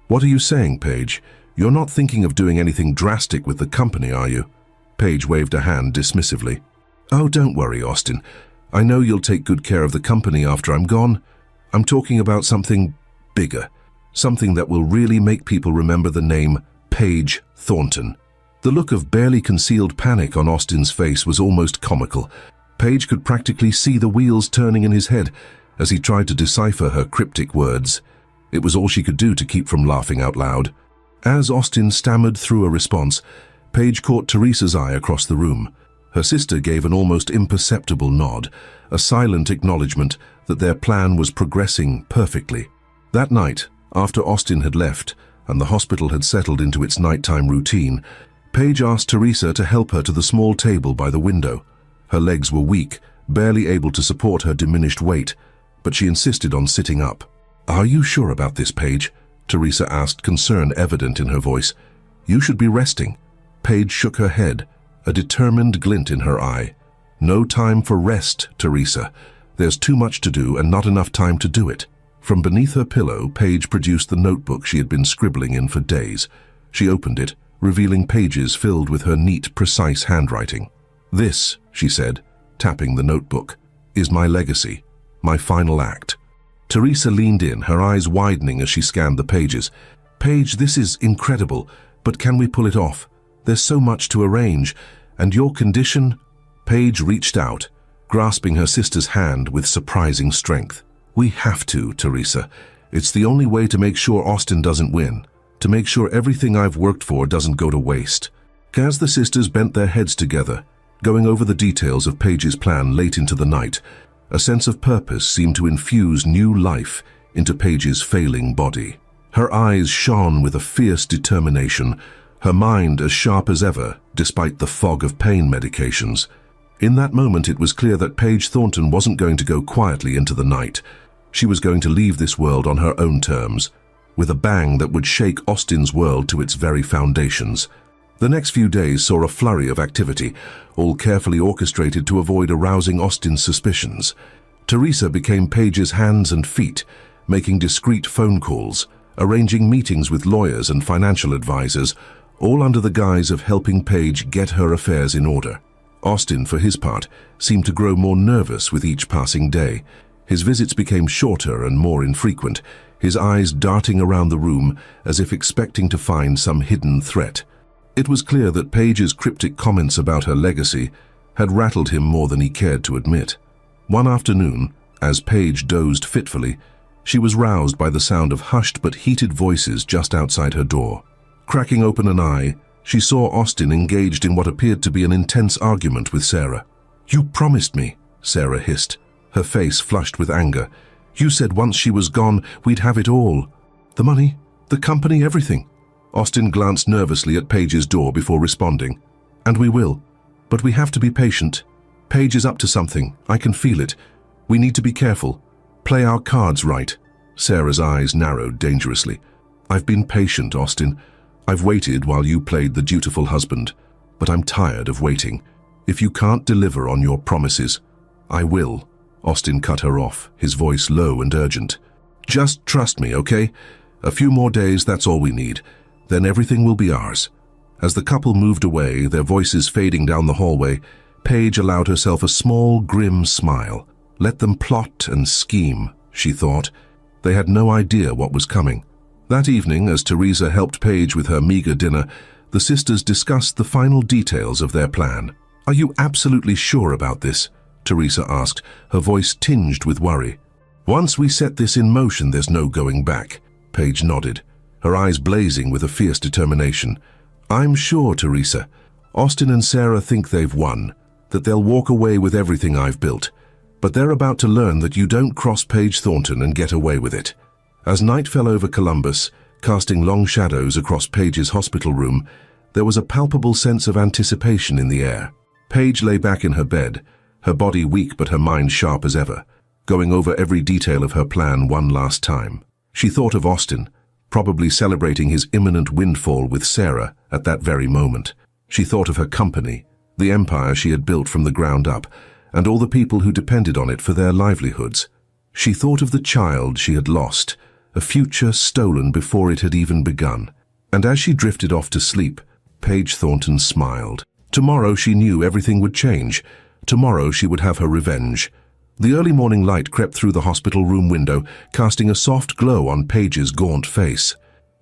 "What are you saying, Paige? You're not thinking of doing anything drastic with the company, are you?" Paige waved a hand dismissively. "Oh, don't worry, Austin. I know you'll take good care of the company after I'm gone. I'm talking about something bigger, something that will really make people remember the name Paige Thornton." The look of barely concealed panic on Austin's face was almost comical. Paige could practically see the wheels turning in his head as he tried to decipher her cryptic words. It was all she could do to keep from laughing out loud. As Austin stammered through a response, Paige caught Teresa's eye across the room. Her sister gave an almost imperceptible nod, a silent acknowledgement that their plan was progressing perfectly. That night, after Austin had left and the hospital had settled into its nighttime routine, Paige asked Teresa to help her to the small table by the window. Her legs were weak, barely able to support her diminished weight, but she insisted on sitting up. "Are you sure about this, Paige?" Teresa asked, concern evident in her voice. "You should be resting." Paige shook her head, a determined glint in her eye. "No time for rest, Teresa. There's too much to do and not enough time to do it." From beneath her pillow, Paige produced the notebook she had been scribbling in for days. She opened it, revealing pages filled with her neat, precise handwriting. "This," she said, tapping the notebook, "is my legacy, my final act." Teresa leaned in, her eyes widening as she scanned the pages. "Paige, this is incredible, but can we pull it off? There's so much to arrange, and your condition—" Paige reached out, grasping her sister's hand with surprising strength. "We have to, Teresa. It's the only way to make sure Austin doesn't win, to make sure everything I've worked for doesn't go to waste." As the sisters bent their heads together, going over the details of Paige's plan late into the night, a sense of purpose seemed to infuse new life into Paige's failing body. Her eyes shone with a fierce determination, her mind as sharp as ever, despite the fog of pain medications. In that moment, it was clear that Paige Thornton wasn't going to go quietly into the night. She was going to leave this world on her own terms, with a bang that would shake Austin's world to its very foundations. The next few days saw a flurry of activity, all carefully orchestrated to avoid arousing Austin's suspicions. Teresa became Paige's hands and feet, making discreet phone calls, arranging meetings with lawyers and financial advisors, all under the guise of helping Paige get her affairs in order. Austin, for his part, seemed to grow more nervous with each passing day. His visits became shorter and more infrequent, his eyes darting around the room as if expecting to find some hidden threat. It was clear that Paige's cryptic comments about her legacy had rattled him more than he cared to admit. One afternoon, as Paige dozed fitfully, she was roused by the sound of hushed but heated voices just outside her door. Cracking open an eye, she saw Austin engaged in what appeared to be an intense argument with Sarah. "You promised me," Sarah hissed, her face flushed with anger. "You said once she was gone, we'd have it all. The money, the company, everything." Austin glanced nervously at Paige's door before responding. "And we will. But we have to be patient. Paige is up to something. I can feel it. We need to be careful. Play our cards right." Sarah's eyes narrowed dangerously. I've been patient, Austin. I've waited while you played the dutiful husband, but I'm tired of waiting. If you can't deliver on your promises, I will. Austin cut her off, his voice low and urgent. Just trust me, okay? A few more days, that's all we need. Then everything will be ours. As the couple moved away, their voices fading down the hallway, Paige allowed herself a small, grim smile. Let them plot and scheme, she thought. They had no idea what was coming. That evening, as Teresa helped Paige with her meager dinner, the sisters discussed the final details of their plan. Are you absolutely sure about this? Teresa asked, her voice tinged with worry. Once we set this in motion, there's no going back. Paige nodded, her eyes blazing with a fierce determination. I'm sure, Teresa. Austin and Sarah think they've won, that they'll walk away with everything I've built. But they're about to learn that you don't cross Paige Thornton and get away with it. As night fell over Columbus, casting long shadows across Paige's hospital room, there was a palpable sense of anticipation in the air. Paige lay back in her bed, her body weak but her mind sharp as ever, going over every detail of her plan one last time. She thought of Austin, probably celebrating his imminent windfall with Sarah at that very moment. She thought of her company, the empire she had built from the ground up, and all the people who depended on it for their livelihoods. She thought of the child she had lost, a future stolen before it had even begun. And as she drifted off to sleep, Paige Thornton smiled. Tomorrow she knew everything would change. Tomorrow she would have her revenge. The early morning light crept through the hospital room window, casting a soft glow on Paige's gaunt face.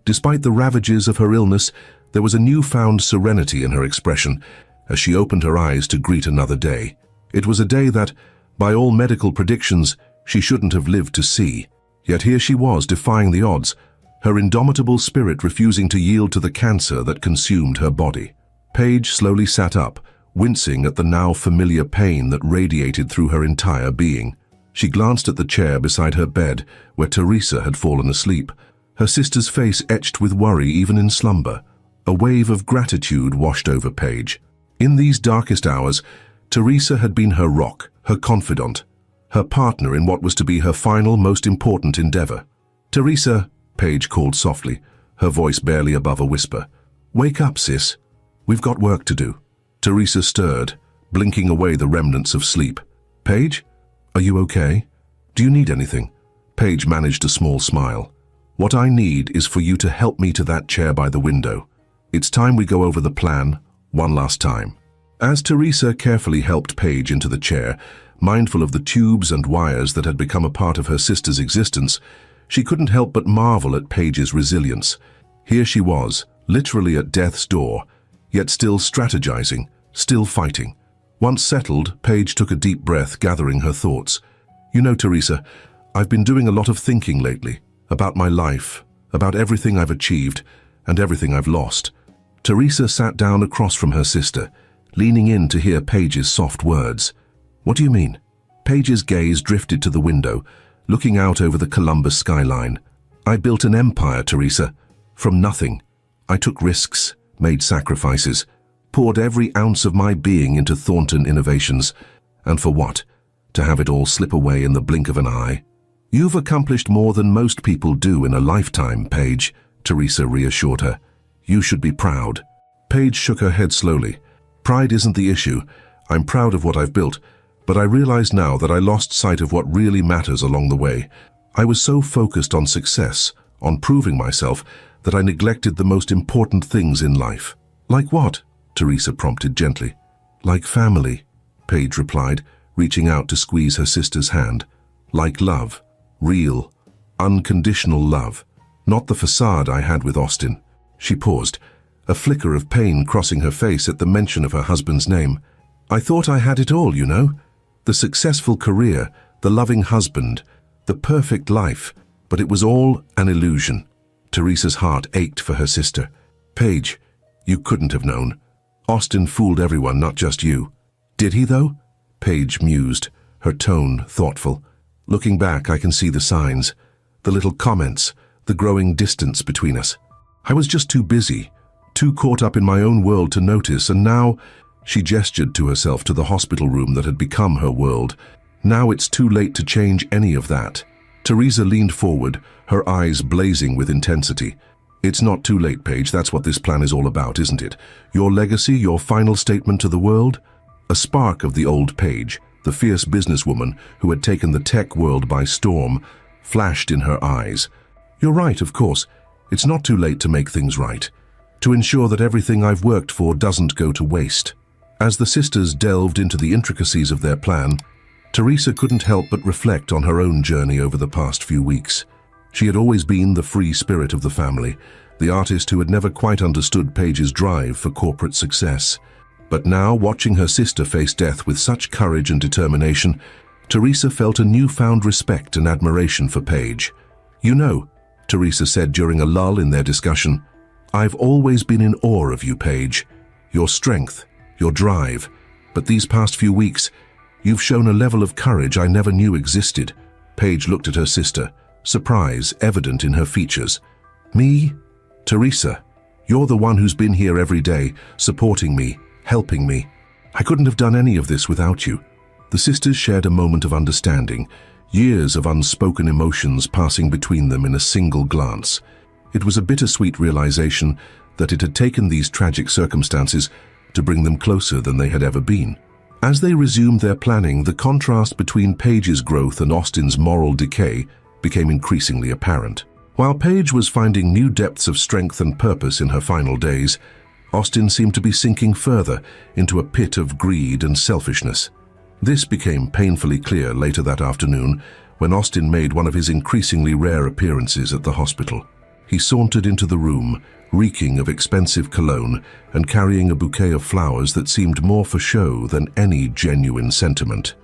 Despite the ravages of her illness, there was a newfound serenity in her expression as she opened her eyes to greet another day. It was a day that, by all medical predictions, she shouldn't have lived to see. Yet here she was, defying the odds, her indomitable spirit refusing to yield to the cancer that consumed her body. Paige slowly sat up, wincing at the now familiar pain that radiated through her entire being. She glanced at the chair beside her bed, where Teresa had fallen asleep, her sister's face etched with worry even in slumber. A wave of gratitude washed over Paige. In these darkest hours, Teresa had been her rock, her confidant, her partner in what was to be her final, most important endeavor. Teresa, Paige called softly, her voice barely above a whisper. Wake up, sis. We've got work to do. Teresa stirred, blinking away the remnants of sleep. Paige? Are you okay? Do you need anything? Paige managed a small smile. What I need is for you to help me to that chair by the window. It's time we go over the plan one last time. As Teresa carefully helped Paige into the chair, mindful of the tubes and wires that had become a part of her sister's existence, she couldn't help but marvel at Paige's resilience. Here she was, literally at death's door, yet still strategizing, still fighting. Once settled, Paige took a deep breath, gathering her thoughts. You know, Teresa, I've been doing a lot of thinking lately, about my life, about everything I've achieved, and everything I've lost. Teresa sat down across from her sister, leaning in to hear Paige's soft words. What do you mean? Paige's gaze drifted to the window, looking out over the Columbus skyline. I built an empire, Teresa. From nothing. I took risks, made sacrifices, poured every ounce of my being into Thornton Innovations. And for what? To have it all slip away in the blink of an eye? You've accomplished more than most people do in a lifetime, Paige, Teresa reassured her. You should be proud. Paige shook her head slowly. Pride isn't the issue. I'm proud of what I've built, but I realize now that I lost sight of what really matters along the way. I was so focused on success, on proving myself, that I neglected the most important things in life. Like what? Teresa prompted gently. Like family, Paige replied, reaching out to squeeze her sister's hand. Like love. Real, unconditional love. Not the facade I had with Austin. She paused, a flicker of pain crossing her face at the mention of her husband's name. I thought I had it all, you know. The successful career, the loving husband, the perfect life, but it was all an illusion. Teresa's heart ached for her sister. Paige, you couldn't have known. Austin fooled everyone, not just you. Did he, though? Paige mused, her tone thoughtful. Looking back, I can see the signs, the little comments, the growing distance between us. I was just too busy, too caught up in my own world to notice, and now, she gestured to herself to the hospital room that had become her world. Now it's too late to change any of that. Teresa leaned forward, her eyes blazing with intensity. It's not too late, Paige. That's what this plan is all about, isn't it? Your legacy, your final statement to the world? A spark of the old Paige, the fierce businesswoman who had taken the tech world by storm, flashed in her eyes. You're right, of course. It's not too late to make things right, to ensure that everything I've worked for doesn't go to waste. As the sisters delved into the intricacies of their plan, Teresa couldn't help but reflect on her own journey over the past few weeks. She had always been the free spirit of the family, the artist who had never quite understood Paige's drive for corporate success. But now, watching her sister face death with such courage and determination, Teresa felt a newfound respect and admiration for Paige. "You know," Teresa said during a lull in their discussion, "I've always been in awe of you, Paige. Your strength, your drive. But these past few weeks, you've shown a level of courage I never knew existed." Paige looked at her sister, surprise evident in her features. "Me? Teresa, you're the one who's been here every day, supporting me, helping me. I couldn't have done any of this without you." The sisters shared a moment of understanding, years of unspoken emotions passing between them in a single glance. It was a bittersweet realization that it had taken these tragic circumstances to bring them closer than they had ever been. As they resumed their planning, the contrast between Paige's growth and Austin's moral decay became increasingly apparent. While Paige was finding new depths of strength and purpose in her final days, Austin seemed to be sinking further into a pit of greed and selfishness. This became painfully clear later that afternoon when Austin made one of his increasingly rare appearances at the hospital. He sauntered into the room, reeking of expensive cologne and carrying a bouquet of flowers that seemed more for show than any genuine sentiment.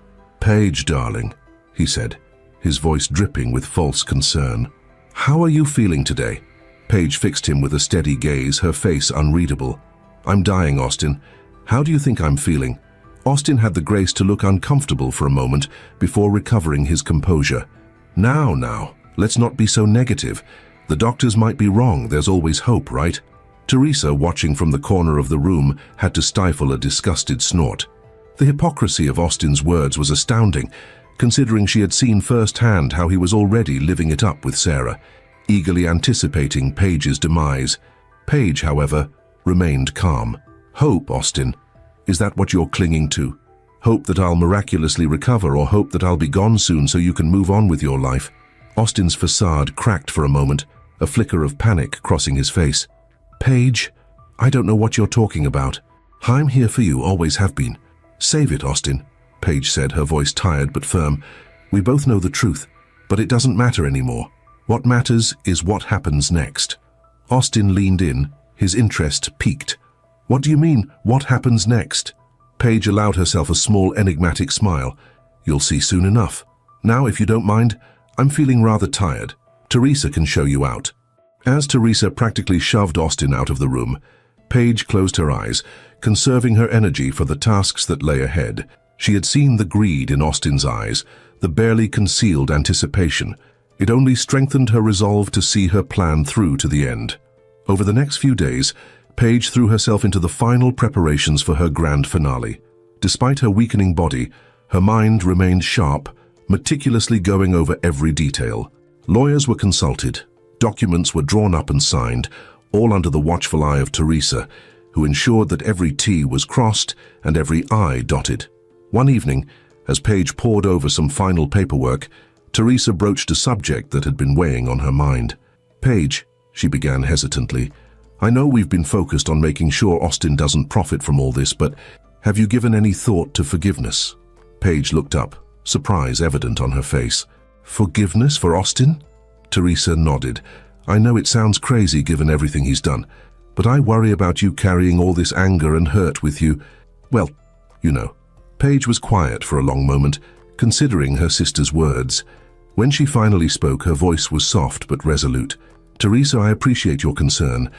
"Paige, darling," he said, his voice dripping with false concern. "How are you feeling today?" Paige fixed him with a steady gaze, her face unreadable. "I'm dying, Austin. How do you think I'm feeling?" Austin had the grace to look uncomfortable for a moment before recovering his composure. Now, let's not be so negative. The doctors might be wrong, there's always hope, right?" Teresa, watching from the corner of the room, had to stifle a disgusted snort. The hypocrisy of Austin's words was astounding, considering she had seen firsthand how he was already living it up with Sarah, eagerly anticipating Paige's demise. Paige, however, remained calm. "Hope, Austin. Is that what you're clinging to? Hope that I'll miraculously recover, or hope that I'll be gone soon so you can move on with your life?" Austin's facade cracked for a moment, a flicker of panic crossing his face. "Paige, I don't know what you're talking about. I'm here for you, always have been." "Save it, Austin," Paige said, her voice tired but firm. "We both know the truth, but it doesn't matter anymore. What matters is what happens next." Austin leaned in, his interest piqued. "What do you mean, what happens next?" Paige allowed herself a small enigmatic smile. "You'll see soon enough. Now, if you don't mind, I'm feeling rather tired. Teresa can show you out." As Teresa practically shoved Austin out of the room, Paige closed her eyes, conserving her energy for the tasks that lay ahead. She had seen the greed in Austin's eyes, the barely concealed anticipation. It only strengthened her resolve to see her plan through to the end. Over the next few days, Paige threw herself into the final preparations for her grand finale. Despite her weakening body, her mind remained sharp, meticulously going over every detail. Lawyers were consulted, documents were drawn up and signed, all under the watchful eye of Teresa, who ensured that every T was crossed and every I dotted. One evening, as Paige pored over some final paperwork, Teresa broached a subject that had been weighing on her mind. "Paige," she began hesitantly, "I know we've been focused on making sure Austin doesn't profit from all this, but have you given any thought to forgiveness?" Paige looked up, surprise evident on her face. "Forgiveness for Austin?" Teresa nodded. "I know it sounds crazy given everything he's done, but I worry about you carrying all this anger and hurt with you. Well, you know." Paige was quiet for a long moment, considering her sister's words. When she finally spoke, her voice was soft but resolute. "Teresa, I appreciate your concern,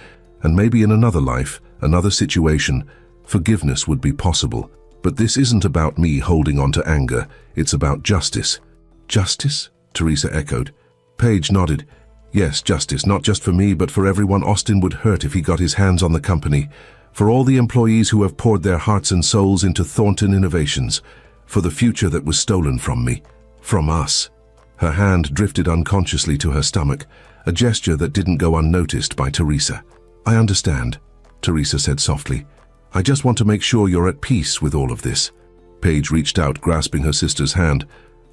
and maybe in another life, another situation, forgiveness would be possible. But this isn't about me holding on to anger, it's about justice." "Justice?" Teresa echoed. Paige nodded. "Yes, justice, not just for me, but for everyone Austin would hurt if he got his hands on the company, for all the employees who have poured their hearts and souls into Thornton Innovations, for the future that was stolen from me, from us." Her hand drifted unconsciously to her stomach, a gesture that didn't go unnoticed by Teresa. "I understand," Teresa said softly. "I just want to make sure you're at peace with all of this." Paige reached out, grasping her sister's hand.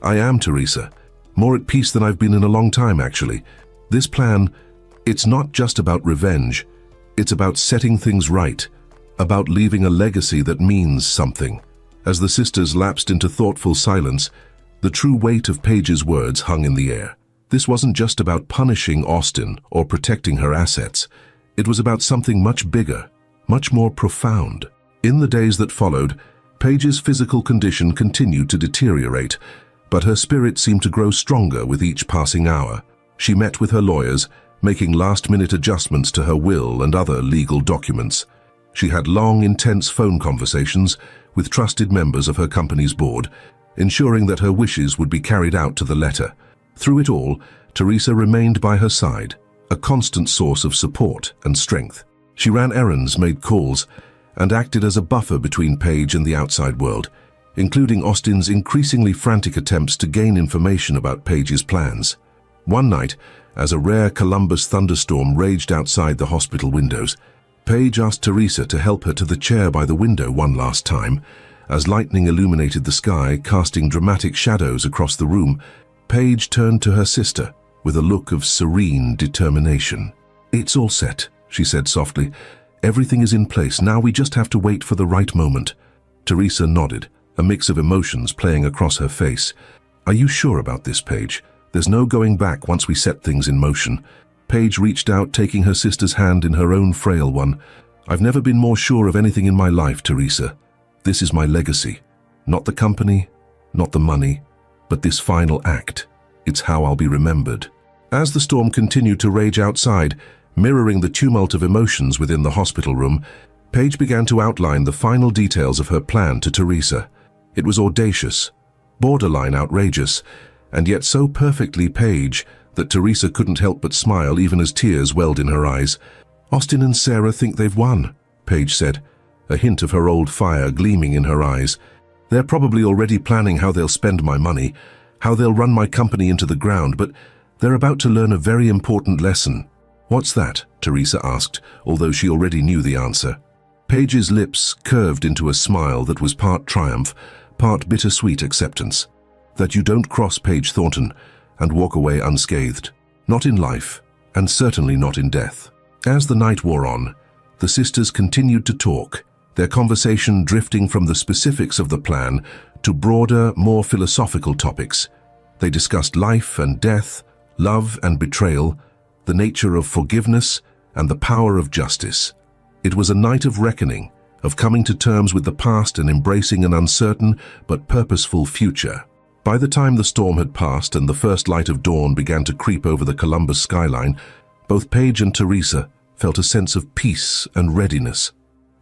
"I am, Teresa. More at peace than I've been in a long time, actually. This plan, it's not just about revenge. It's about setting things right, about leaving a legacy that means something." As the sisters lapsed into thoughtful silence, the true weight of Paige's words hung in the air. This wasn't just about punishing Austin or protecting her assets. It was about something much bigger, much more profound. In the days that followed, Paige's physical condition continued to deteriorate, but her spirit seemed to grow stronger with each passing hour. She met with her lawyers, making last-minute adjustments to her will and other legal documents. She had long, intense phone conversations with trusted members of her company's board, ensuring that her wishes would be carried out to the letter. Through it all, Teresa remained by her side, a constant source of support and strength. She ran errands, made calls, and acted as a buffer between Paige and the outside world, including Austin's increasingly frantic attempts to gain information about Paige's plans. One night, as a rare Columbus thunderstorm raged outside the hospital windows, Paige asked Teresa to help her to the chair by the window one last time. As lightning illuminated the sky, casting dramatic shadows across the room, Paige turned to her sister with a look of serene determination. "It's all set," she said softly. "Everything is in place. Now we just have to wait for the right moment." Teresa nodded, a mix of emotions playing across her face. "Are you sure about this, Paige? There's no going back once we set things in motion." Paige reached out, taking her sister's hand in her own frail one. "I've never been more sure of anything in my life, Teresa. This is my legacy. Not the company, not the money, but this final act. It's how I'll be remembered." As the storm continued to rage outside, mirroring the tumult of emotions within the hospital room, Paige began to outline the final details of her plan to Teresa. It was audacious, borderline outrageous, and yet so perfectly Paige that Teresa couldn't help but smile even as tears welled in her eyes. "Austin and Sarah think they've won," Paige said, a hint of her old fire gleaming in her eyes. "They're probably already planning how they'll spend my money, how they'll run my company into the ground, but they're about to learn a very important lesson." "What's that?" Teresa asked, although she already knew the answer. Paige's lips curved into a smile that was part triumph, part bittersweet acceptance. "That you don't cross Paige Thornton and walk away unscathed. Not in life, and certainly not in death." As the night wore on, the sisters continued to talk, their conversation drifting from the specifics of the plan to broader, more philosophical topics. They discussed life and death, love and betrayal, the nature of forgiveness, and the power of justice. It was a night of reckoning, of coming to terms with the past and embracing an uncertain but purposeful future. By the time the storm had passed and the first light of dawn began to creep over the Columbus skyline, both Paige and Teresa felt a sense of peace and readiness.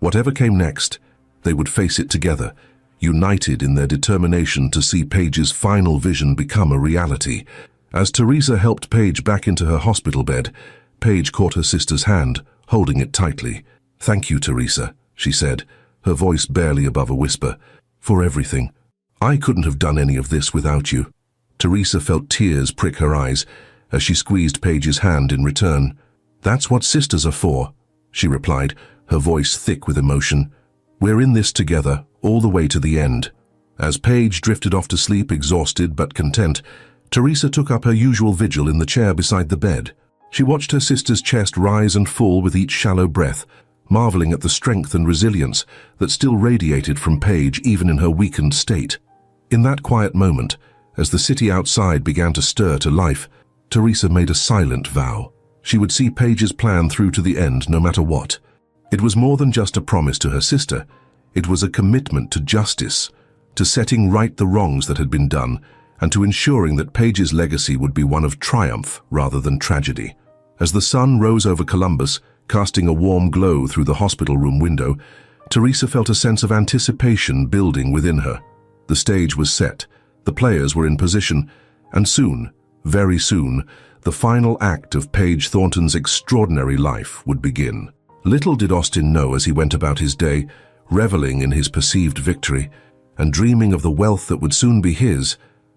Whatever came next, they would face it together, united in their determination to see Paige's final vision become a reality. As Teresa helped Paige back into her hospital bed, Paige caught her sister's hand, holding it tightly. "Thank you, Teresa," she said, her voice barely above a whisper, "for everything. I couldn't have done any of this without you." Teresa felt tears prick her eyes as she squeezed Paige's hand in return. "That's what sisters are for," she replied, her voice thick with emotion. "We're in this together, all the way to the end." As Paige drifted off to sleep, exhausted but content, Teresa took up her usual vigil in the chair beside the bed. She watched her sister's chest rise and fall with each shallow breath, marveling at the strength and resilience that still radiated from Paige even in her weakened state. In that quiet moment, as the city outside began to stir to life, Teresa made a silent vow. She would see Paige's plan through to the end no matter what. It was more than just a promise to her sister. It was a commitment to justice, to setting right the wrongs that had been done, and to ensuring that Paige's legacy would be one of triumph rather than tragedy. As the sun rose over Columbus, casting a warm glow through the hospital room window, Teresa felt a sense of anticipation building within her. The stage was set, the players were in position, and soon, very soon, the final act of Paige Thornton's extraordinary life would begin. Little did Austin know as he went about his day, reveling in his perceived victory, and dreaming of the wealth that would soon be his,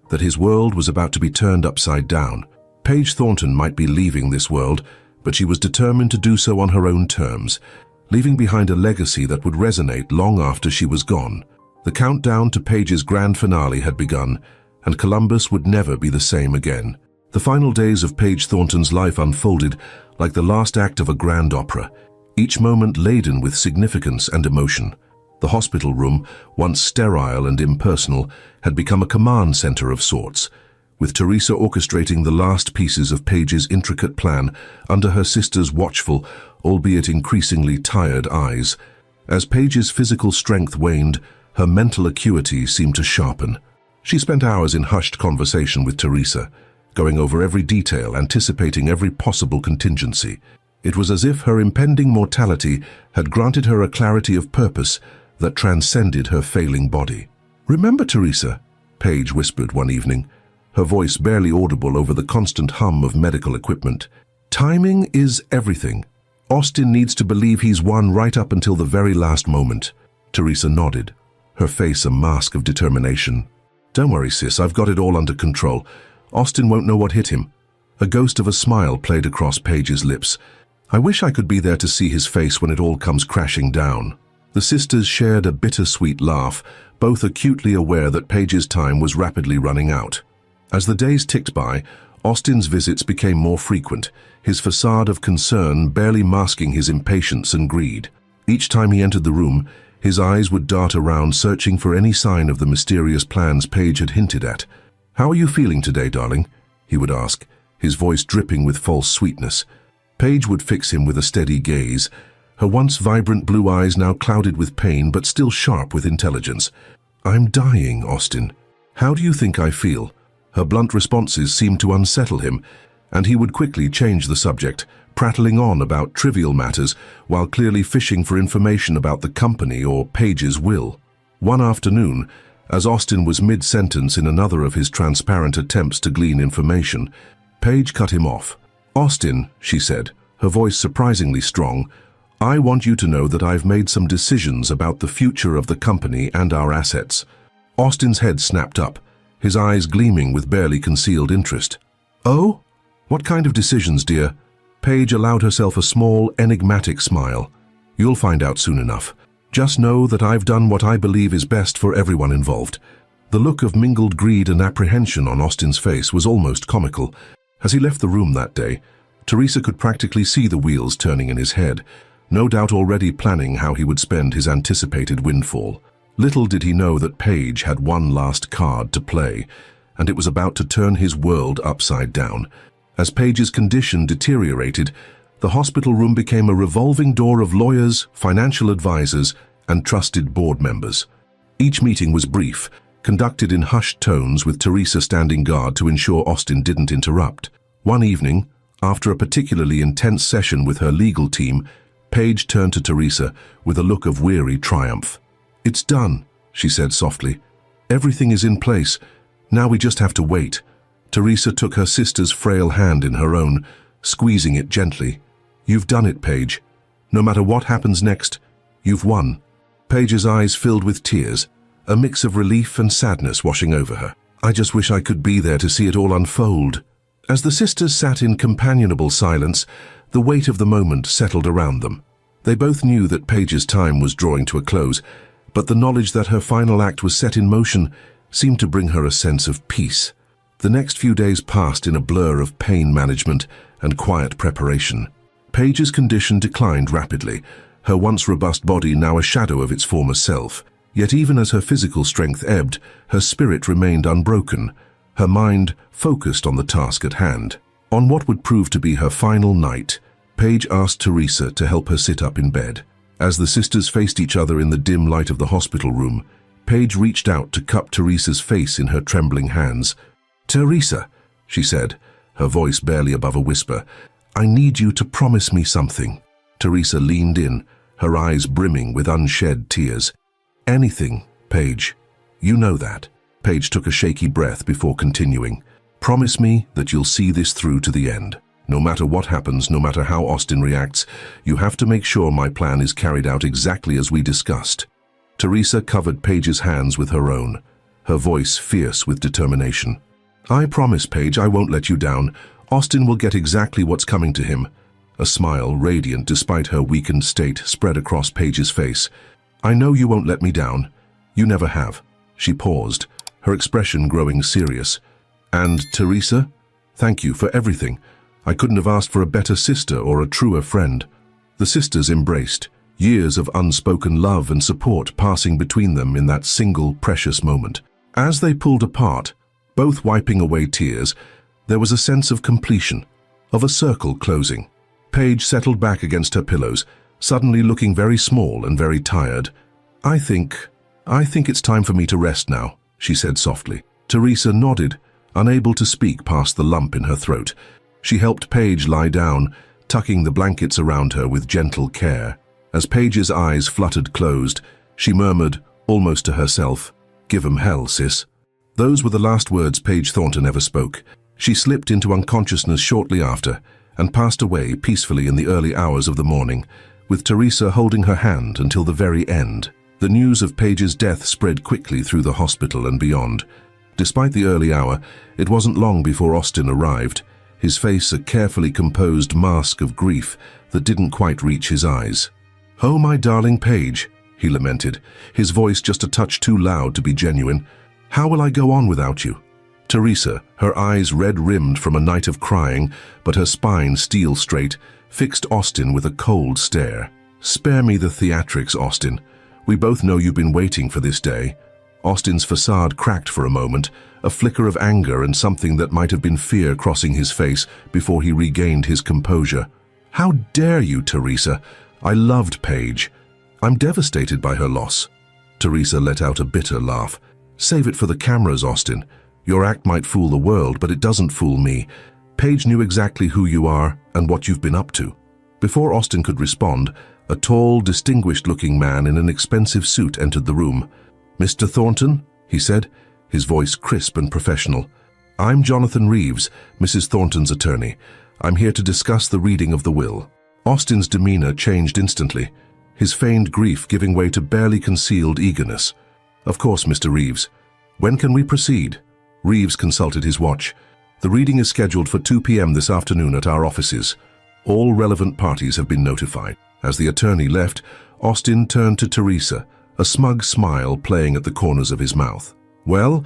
that his world was about to be turned upside down. Paige Thornton might be leaving this world, but she was determined to do so on her own terms, leaving behind a legacy that would resonate long after she was gone. The countdown to Paige's grand finale had begun, and Columbus would never be the same again. The final days of Paige Thornton's life unfolded like the last act of a grand opera, each moment laden with significance and emotion. The hospital room, once sterile and impersonal, had become a command center of sorts, with Teresa orchestrating the last pieces of Paige's intricate plan under her sister's watchful, albeit increasingly tired eyes. As Paige's physical strength waned, her mental acuity seemed to sharpen. She spent hours in hushed conversation with Teresa, going over every detail, anticipating every possible contingency. It was as if her impending mortality had granted her a clarity of purpose that transcended her failing body. "Remember, Teresa," Paige whispered one evening, her voice barely audible over the constant hum of medical equipment. "Timing is everything. Austin needs to believe he's won right up until the very last moment." Teresa nodded, her face a mask of determination. "Don't worry, sis, I've got it all under control. Austin won't know what hit him." A ghost of a smile played across Paige's lips. "I wish I could be there to see his face when it all comes crashing down." The sisters shared a bittersweet laugh, both acutely aware that Paige's time was rapidly running out. As the days ticked by, Austin's visits became more frequent, his facade of concern barely masking his impatience and greed. Each time he entered the room, his eyes would dart around, searching for any sign of the mysterious plans Paige had hinted at. "How are you feeling today, darling?" he would ask, his voice dripping with false sweetness. Paige would fix him with a steady gaze, her once vibrant blue eyes now clouded with pain but still sharp with intelligence. "I'm dying, Austin. How do you think I feel?" Her blunt responses seemed to unsettle him, and he would quickly change the subject, prattling on about trivial matters while clearly fishing for information about the company or Paige's will. One afternoon, as Austin was mid-sentence in another of his transparent attempts to glean information, Paige cut him off. "Austin," she said, her voice surprisingly strong, "I want you to know that I've made some decisions about the future of the company and our assets." Austin's head snapped up, his eyes gleaming with barely concealed interest. "Oh? What kind of decisions, dear?" Paige allowed herself a small, enigmatic smile. "You'll find out soon enough. Just know that I've done what I believe is best for everyone involved." The look of mingled greed and apprehension on Austin's face was almost comical. As he left the room that day, Teresa could practically see the wheels turning in his head, no doubt already planning how he would spend his anticipated windfall. Little did he know that Paige had one last card to play, and it was about to turn his world upside down. As Paige's condition deteriorated, the hospital room became a revolving door of lawyers, financial advisors, and trusted board members. Each meeting was brief, conducted in hushed tones with Teresa standing guard to ensure Austin didn't interrupt. One evening, after a particularly intense session with her legal team, Paige turned to Teresa with a look of weary triumph. "It's done," she said softly. "Everything is in place. Now we just have to wait." Teresa took her sister's frail hand in her own, squeezing it gently. "You've done it, Paige. No matter what happens next, you've won." Paige's eyes filled with tears, a mix of relief and sadness washing over her. "I just wish I could be there to see it all unfold." As the sisters sat in companionable silence, the weight of the moment settled around them. They both knew that Paige's time was drawing to a close, but the knowledge that her final act was set in motion seemed to bring her a sense of peace. The next few days passed in a blur of pain management and quiet preparation. Paige's condition declined rapidly, her once robust body now a shadow of its former self. Yet even as her physical strength ebbed, her spirit remained unbroken, her mind focused on the task at hand. On what would prove to be her final night, Paige asked Teresa to help her sit up in bed. As the sisters faced each other in the dim light of the hospital room, Paige reached out to cup Teresa's face in her trembling hands. "Teresa," she said, her voice barely above a whisper, "I need you to promise me something." Teresa leaned in, her eyes brimming with unshed tears. "Anything, Paige. You know that." Paige took a shaky breath before continuing. "Promise me that you'll see this through to the end. No matter what happens, no matter how Austin reacts, you have to make sure my plan is carried out exactly as we discussed." Teresa covered Paige's hands with her own, her voice fierce with determination. "I promise, Paige, I won't let you down. Austin will get exactly what's coming to him. A smile, radiant despite her weakened state, spread across Paige's face. I know you won't let me down. You never have. She paused, her expression growing serious. And, Teresa, thank you for everything. I couldn't have asked for a better sister or a truer friend. The sisters embraced, years of unspoken love and support passing between them in that single precious moment. As they pulled apart, both wiping away tears, there was a sense of completion, of a circle closing. Paige settled back against her pillows, suddenly looking very small and very tired. I think it's time for me to rest now, she said softly. Teresa nodded, unable to speak past the lump in her throat. She helped Paige lie down, tucking the blankets around her with gentle care. As Paige's eyes fluttered closed, she murmured, almost to herself, "Give 'em hell, sis." Those were the last words Paige Thornton ever spoke. She slipped into unconsciousness shortly after and passed away peacefully in the early hours of the morning, with Teresa holding her hand until the very end. The news of Paige's death spread quickly through the hospital and beyond. Despite the early hour, it wasn't long before Austin arrived, his face a carefully composed mask of grief that didn't quite reach his eyes. "Oh, my darling Paige," he lamented, his voice just a touch too loud to be genuine. "How will I go on without you?" Teresa, her eyes red-rimmed from a night of crying, but her spine steel straight, fixed Austin with a cold stare. "Spare me the theatrics, Austin. We both know you've been waiting for this day." Austin's facade cracked for a moment, a flicker of anger and something that might have been fear crossing his face before he regained his composure. "How dare you, Teresa? I loved Paige. I'm devastated by her loss." Teresa let out a bitter laugh. "Save it for the cameras, Austin. Your act might fool the world, but it doesn't fool me. Paige knew exactly who you are and what you've been up to." Before Austin could respond, a tall, distinguished-looking man in an expensive suit entered the room. "Mr. Thornton," he said, his voice crisp and professional. "I'm Jonathan Reeves, Mrs. Thornton's attorney. I'm here to discuss the reading of the will." Austin's demeanor changed instantly, his feigned grief giving way to barely concealed eagerness. "Of course, Mr. Reeves. When can we proceed?" Reeves consulted his watch. "The reading is scheduled for 2 p.m. this afternoon at our offices. All relevant parties have been notified." As the attorney left, Austin turned to Teresa, a smug smile playing at the corners of his mouth. "Well,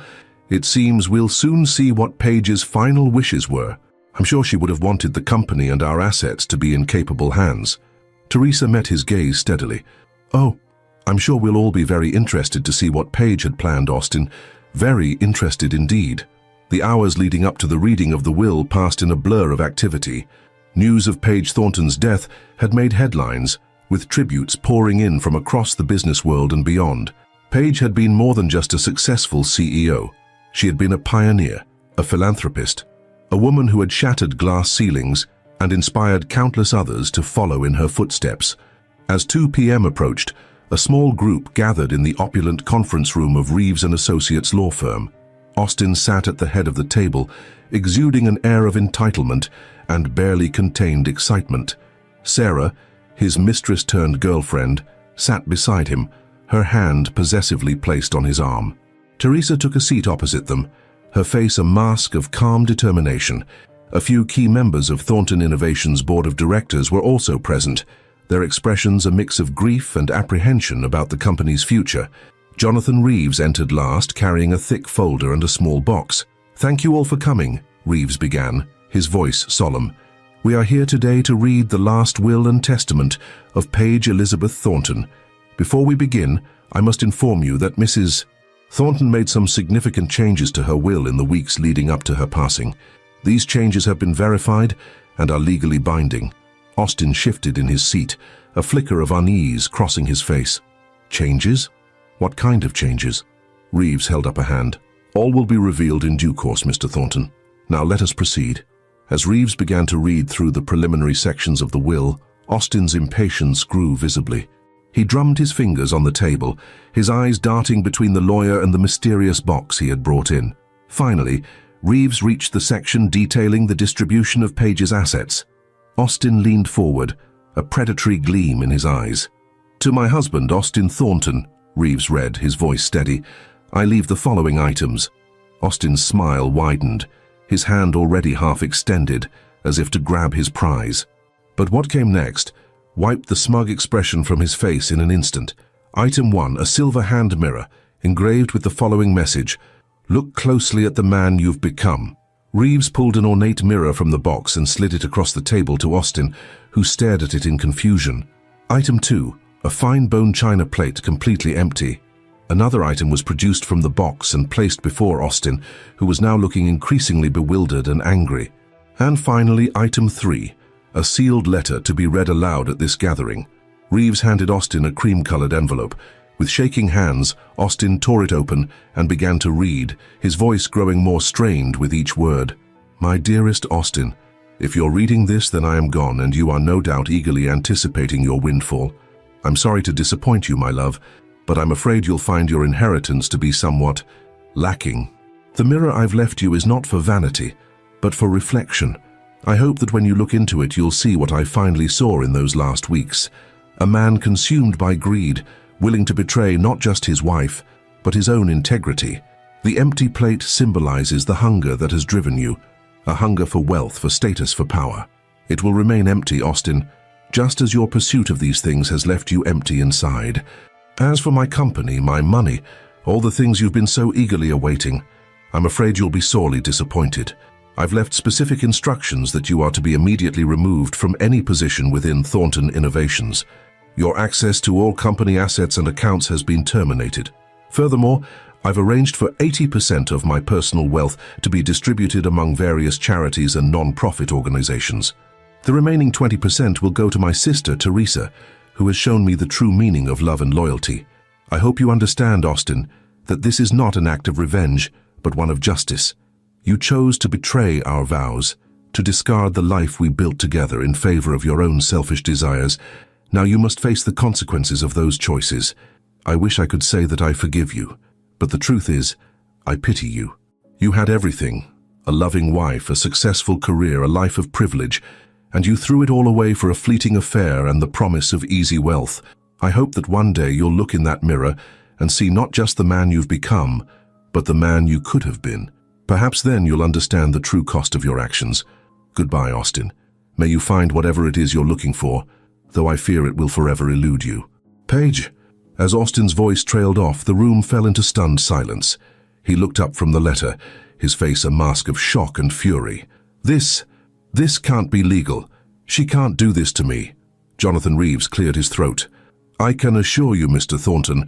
it seems we'll soon see what Paige's final wishes were. I'm sure she would have wanted the company and our assets to be in capable hands." Teresa met his gaze steadily. "Oh, I'm sure we'll all be very interested to see what Paige had planned, Austin. Very interested indeed." The hours leading up to the reading of the will passed in a blur of activity. News of Paige Thornton's death had made headlines, with tributes pouring in from across the business world and beyond. Paige had been more than just a successful CEO. She had been a pioneer, a philanthropist, a woman who had shattered glass ceilings and inspired countless others to follow in her footsteps. As 2 p.m. approached, a small group gathered in the opulent conference room of Reeves & Associates law firm. Austin sat at the head of the table, exuding an air of entitlement and barely contained excitement. Sarah, his mistress-turned-girlfriend, sat beside him, her hand possessively placed on his arm. Teresa took a seat opposite them, her face a mask of calm determination. A few key members of Thornton Innovation's board of directors were also present, their expressions a mix of grief and apprehension about the company's future. Jonathan Reeves entered last, carrying a thick folder and a small box. "Thank you all for coming," Reeves began, his voice solemn. "We are here today to read the last will and testament of Paige Elizabeth Thornton. Before we begin, I must inform you that Mrs. Thornton made some significant changes to her will in the weeks leading up to her passing. These changes have been verified and are legally binding." Austin shifted in his seat, a flicker of unease crossing his face. "Changes? What kind of changes?" Reeves held up a hand. "All will be revealed in due course, Mr. Thornton. Now let us proceed." As Reeves began to read through the preliminary sections of the will, Austin's impatience grew visibly. He drummed his fingers on the table, his eyes darting between the lawyer and the mysterious box he had brought in. Finally, Reeves reached the section detailing the distribution of Paige's assets. Austin leaned forward, a predatory gleam in his eyes. "To my husband, Austin Thornton," Reeves read, his voice steady, "I leave the following items." Austin's smile widened. his hand already half extended, as if to grab his prize. But what came next wiped the smug expression from his face in an instant. Item 1, a silver hand mirror, engraved with the following message: "Look closely at the man you've become." Reeves pulled an ornate mirror from the box and slid it across the table to Austin, who stared at it in confusion. Item 2, a fine bone china plate completely empty. Another item was produced from the box and placed before Austin, who was now looking increasingly bewildered and angry. And finally, item 3, a sealed letter to be read aloud at this gathering. Reeves handed Austin a cream-colored envelope. With shaking hands, Austin tore it open and began to read, his voice growing more strained with each word. "My dearest Austin, if you're reading this, then I am gone, and you are no doubt eagerly anticipating your windfall. I'm sorry to disappoint you, my love, but I'm afraid you'll find your inheritance to be somewhat lacking. The mirror I've left you is not for vanity, but for reflection. I hope that when you look into it, you'll see what I finally saw in those last weeks. A man consumed by greed, willing to betray not just his wife, but his own integrity. The empty plate symbolizes the hunger that has driven you, a hunger for wealth, for status, for power. It will remain empty, Austin, just as your pursuit of these things has left you empty inside. As for my company, my money, all the things you've been so eagerly awaiting, I'm afraid you'll be sorely disappointed. I've left specific instructions that you are to be immediately removed from any position within Thornton Innovations. Your access to all company assets and accounts has been terminated. Furthermore, I've arranged for 80% of my personal wealth to be distributed among various charities and non-profit organizations. The remaining 20% will go to my sister, Teresa, who has shown me the true meaning of love and loyalty. I hope you understand, Austin, that this is not an act of revenge, but one of justice. You chose to betray our vows, to discard the life we built together in favor of your own selfish desires. Now you must face the consequences of those choices. I wish I could say that I forgive you, but the truth is, I pity you. You had everything: a loving wife, a successful career, a life of privilege, and you threw it all away for a fleeting affair and the promise of easy wealth. I hope that one day you'll look in that mirror and see not just the man you've become, but the man you could have been. Perhaps then you'll understand the true cost of your actions. Goodbye, Austin. May you find whatever it is you're looking for, though I fear it will forever elude you. Paige. As Austin's voice trailed off, the room fell into stunned silence. He looked up from the letter, his face a mask of shock and fury. This can't be legal. She can't do this to me. Jonathan Reeves cleared his throat. I can assure you, Mr. Thornton,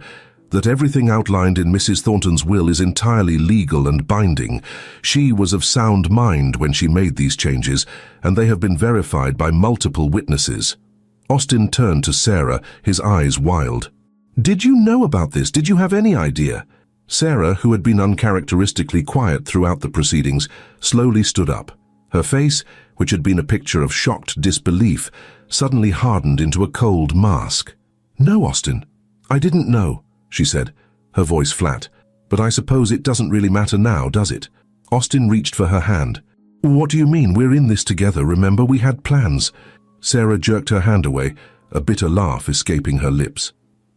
that everything outlined in Mrs. Thornton's will is entirely legal and binding. She was of sound mind when she made these changes, and they have been verified by multiple witnesses. Austin turned to Sarah, his eyes wild. Did you know about this? Did you have any idea? Sarah, who had been uncharacteristically quiet throughout the proceedings, slowly stood up. Her face, which had been a picture of shocked disbelief, suddenly hardened into a cold mask. No, Austin, I didn't know, she said, her voice flat. But I suppose it doesn't really matter now, does it? Austin reached for her hand. What do you mean? We're in this together, remember? We had plans. Sarah jerked her hand away, a bitter laugh escaping her lips.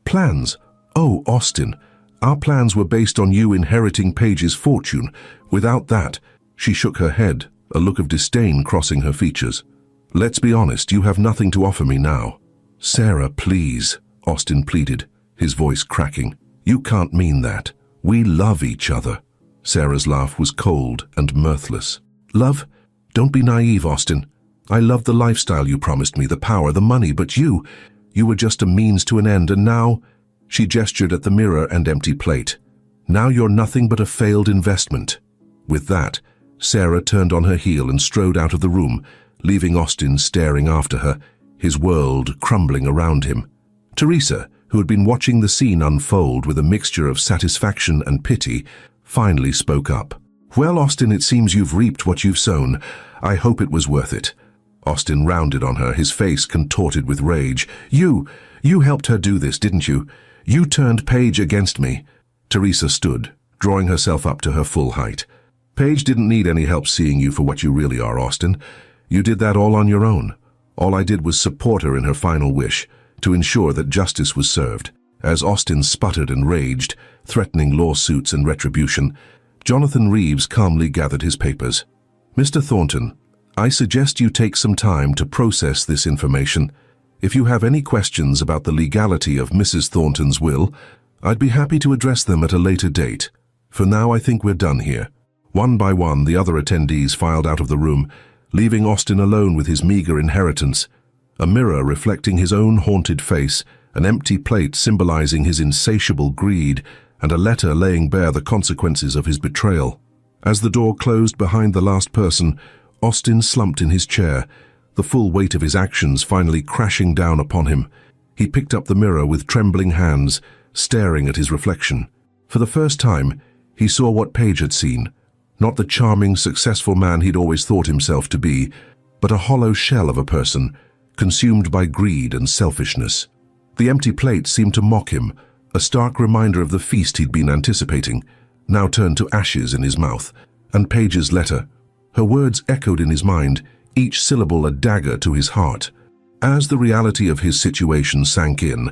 Plans? Oh, Austin, our plans were based on you inheriting Paige's fortune. Without that, she shook her head, a look of disdain crossing her features. Let's be honest, you have nothing to offer me now. Sarah, please, Austin pleaded, his voice cracking. You can't mean that. We love each other. Sarah's laugh was cold and mirthless. Love? Don't be naive, Austin. I love the lifestyle you promised me, the power, the money, but you were just a means to an end, and now, she gestured at the mirror and empty plate. Now you're nothing but a failed investment. With that, Sarah turned on her heel and strode out of the room, leaving Austin staring after her, his world crumbling around him. Teresa, who had been watching the scene unfold with a mixture of satisfaction and pity, finally spoke up. Well, Austin, it seems you've reaped what you've sown. I hope it was worth it. Austin rounded on her, his face contorted with rage. You helped her do this, didn't you? You turned Paige against me. Teresa stood, drawing herself up to her full height. Paige didn't need any help seeing you for what you really are, Austin. You did that all on your own. All I did was support her in her final wish, to ensure that justice was served. As Austin sputtered and raged, threatening lawsuits and retribution, Jonathan Reeves calmly gathered his papers. Mr. Thornton, I suggest you take some time to process this information. If you have any questions about the legality of Mrs. Thornton's will, I'd be happy to address them at a later date. For now, I think we're done here. One by one, the other attendees filed out of the room, leaving Austin alone with his meager inheritance. A mirror reflecting his own haunted face, an empty plate symbolizing his insatiable greed, and a letter laying bare the consequences of his betrayal. As the door closed behind the last person, Austin slumped in his chair, the full weight of his actions finally crashing down upon him. He picked up the mirror with trembling hands, staring at his reflection. For the first time, he saw what Paige had seen. Not the charming, successful man he'd always thought himself to be, but a hollow shell of a person, consumed by greed and selfishness. The empty plate seemed to mock him, a stark reminder of the feast he'd been anticipating, now turned to ashes in his mouth. And Paige's letter. Her words echoed in his mind, each syllable a dagger to his heart. As the reality of his situation sank in,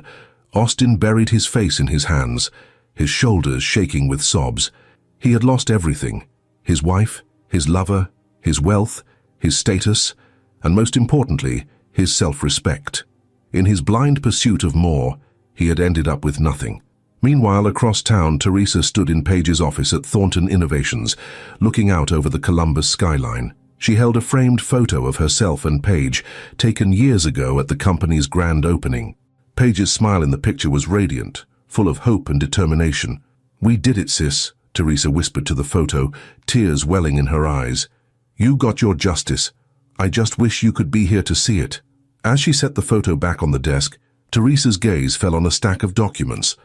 Austin buried his face in his hands, his shoulders shaking with sobs. He had lost everything: his wife, his lover, his wealth, his status, and most importantly, his self-respect. In his blind pursuit of more, he had ended up with nothing. Meanwhile, across town, Teresa stood in Paige's office at Thornton Innovations, looking out over the Columbus skyline. She held a framed photo of herself and Paige, taken years ago at the company's grand opening. Paige's smile in the picture was radiant, full of hope and determination. "We did it, sis," Teresa whispered to the photo, tears welling in her eyes. "You got your justice. I just wish you could be here to see it." As she set the photo back on the desk, Teresa's gaze fell on a stack of documents,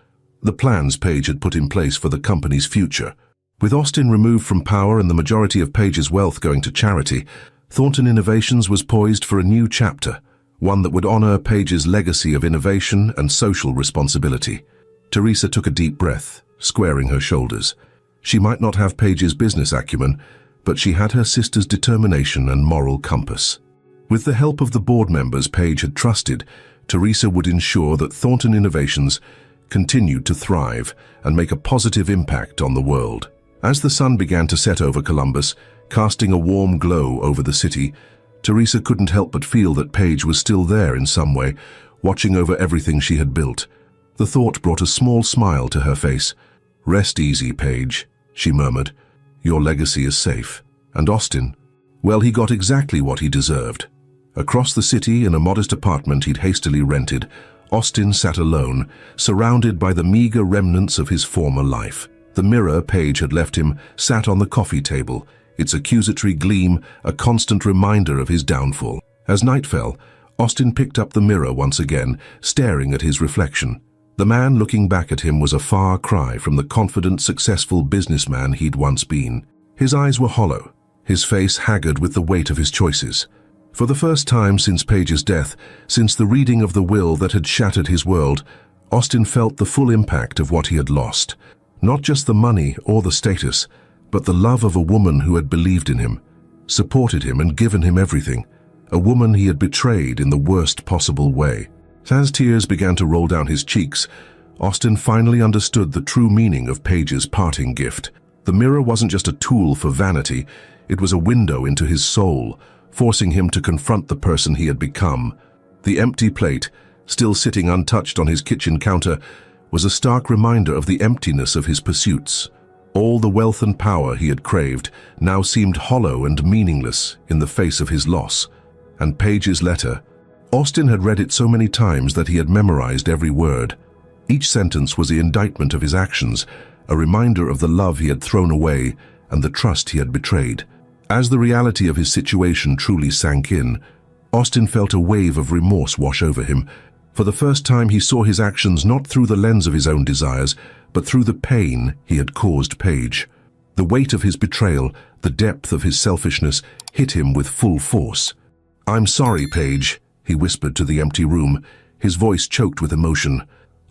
the plans Paige had put in place for the company's future. With Austin removed from power and the majority of Paige's wealth going to charity, Thornton Innovations was poised for a new chapter, one that would honor Paige's legacy of innovation and social responsibility. Teresa took a deep breath, squaring her shoulders. She might not have Paige's business acumen, but she had her sister's determination and moral compass. With the help of the board members Paige had trusted, Teresa would ensure that Thornton Innovations continued to thrive and make a positive impact on the world. As the sun began to set over Columbus, casting a warm glow over the city, Teresa couldn't help but feel that Paige was still there in some way, watching over everything she had built. The thought brought a small smile to her face. "Rest easy, Paige," she murmured. "Your legacy is safe." And Austin? Well, he got exactly what he deserved. Across the city, in a modest apartment he'd hastily rented, Austin sat alone, surrounded by the meager remnants of his former life. The mirror Paige had left him sat on the coffee table, its accusatory gleam a constant reminder of his downfall. As night fell, Austin picked up the mirror once again, staring at his reflection. The man looking back at him was a far cry from the confident, successful businessman he'd once been. His eyes were hollow, his face haggard with the weight of his choices. For the first time since Paige's death, since the reading of the will that had shattered his world, Austin felt the full impact of what he had lost. Not just the money or the status, but the love of a woman who had believed in him, supported him and given him everything. A woman he had betrayed in the worst possible way. As tears began to roll down his cheeks, Austin finally understood the true meaning of Paige's parting gift. The mirror wasn't just a tool for vanity, it was a window into his soul, forcing him to confront the person he had become. The empty plate, still sitting untouched on his kitchen counter, was a stark reminder of the emptiness of his pursuits. All the wealth and power he had craved now seemed hollow and meaningless in the face of his loss. And Paige's letter. Austin had read it so many times that he had memorized every word. Each sentence was the indictment of his actions, a reminder of the love he had thrown away and the trust he had betrayed. As the reality of his situation truly sank in, Austin felt a wave of remorse wash over him. For the first time he saw his actions not through the lens of his own desires, but through the pain he had caused Paige. The weight of his betrayal, the depth of his selfishness, hit him with full force. "I'm sorry, Paige," he whispered to the empty room, his voice choked with emotion.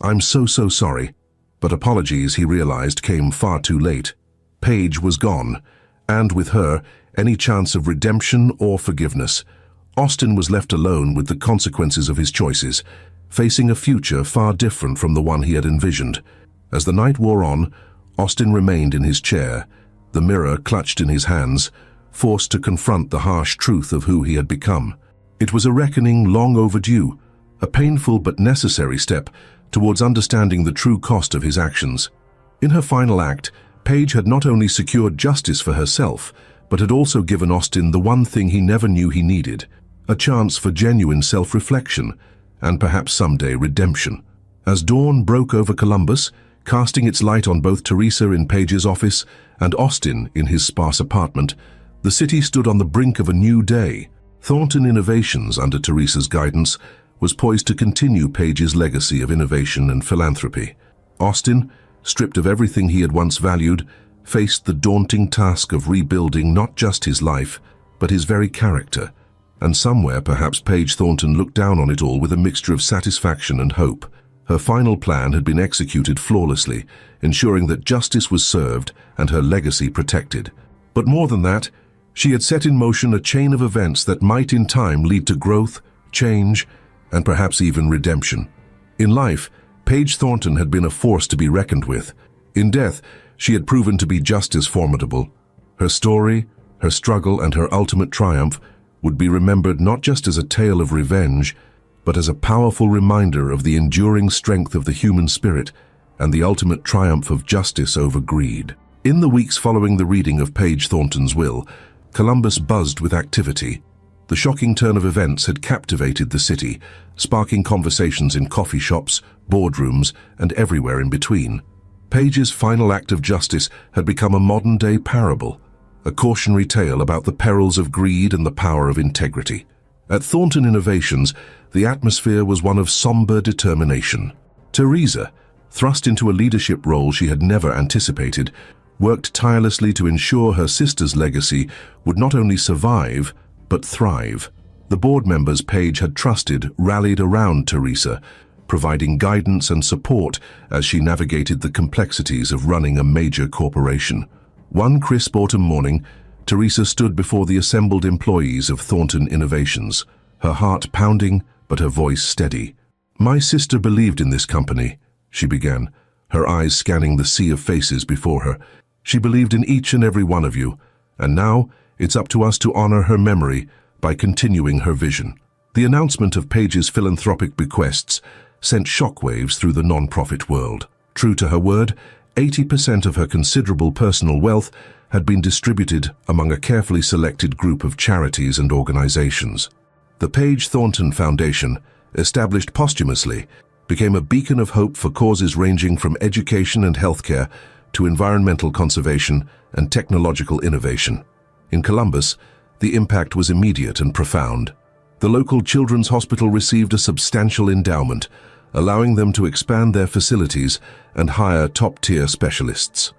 "I'm so sorry." But apologies, he realized, came far too late. Paige was gone, and with her, any chance of redemption or forgiveness. Austin was left alone with the consequences of his choices, facing a future far different from the one he had envisioned. As the night wore on, Austin remained in his chair, the mirror clutched in his hands, forced to confront the harsh truth of who he had become. It was a reckoning long overdue, a painful but necessary step towards understanding the true cost of his actions. In her final act, Paige had not only secured justice for herself, but had also given Austin the one thing he never knew he needed, a chance for genuine self-reflection, and perhaps someday redemption. As dawn broke over Columbus, casting its light on both Teresa in Paige's office and Austin in his sparse apartment, the city stood on the brink of a new day. Thornton Innovations, under Teresa's guidance, was poised to continue Paige's legacy of innovation and philanthropy. Austin, stripped of everything he had once valued, faced the daunting task of rebuilding not just his life, but his very character. And somewhere, perhaps, Paige Thornton looked down on it all with a mixture of satisfaction and hope. Her final plan had been executed flawlessly, ensuring that justice was served and her legacy protected. But more than that, she had set in motion a chain of events that might in time lead to growth, change, and perhaps even redemption. In life, Paige Thornton had been a force to be reckoned with. In death, she had proven to be just as formidable. Her story, her struggle, and her ultimate triumph would be remembered not just as a tale of revenge, but as a powerful reminder of the enduring strength of the human spirit and the ultimate triumph of justice over greed. In the weeks following the reading of Paige Thornton's will, Columbus buzzed with activity. The shocking turn of events had captivated the city, sparking conversations in coffee shops, boardrooms, and everywhere in between. Paige's final act of justice had become a modern-day parable, a cautionary tale about the perils of greed and the power of integrity. At Thornton Innovations, the atmosphere was one of somber determination. Teresa, thrust into a leadership role she had never anticipated, worked tirelessly to ensure her sister's legacy would not only survive, but thrive. The board members Paige had trusted rallied around Teresa, providing guidance and support as she navigated the complexities of running a major corporation. One crisp autumn morning, Teresa stood before the assembled employees of Thornton Innovations, her heart pounding but her voice steady. "My sister believed in this company," she began, her eyes scanning the sea of faces before her. "She believed in each and every one of you, and now it's up to us to honor her memory by continuing her vision." The announcement of Paige's philanthropic bequests sent shockwaves through the non-profit world. True to her word, 80% of her considerable personal wealth had been distributed among a carefully selected group of charities and organizations. The Paige Thornton Foundation, established posthumously, became a beacon of hope for causes ranging from education and healthcare to environmental conservation and technological innovation. In Columbus, the impact was immediate and profound. The local children's hospital received a substantial endowment, allowing them to expand their facilities and hire top-tier specialists.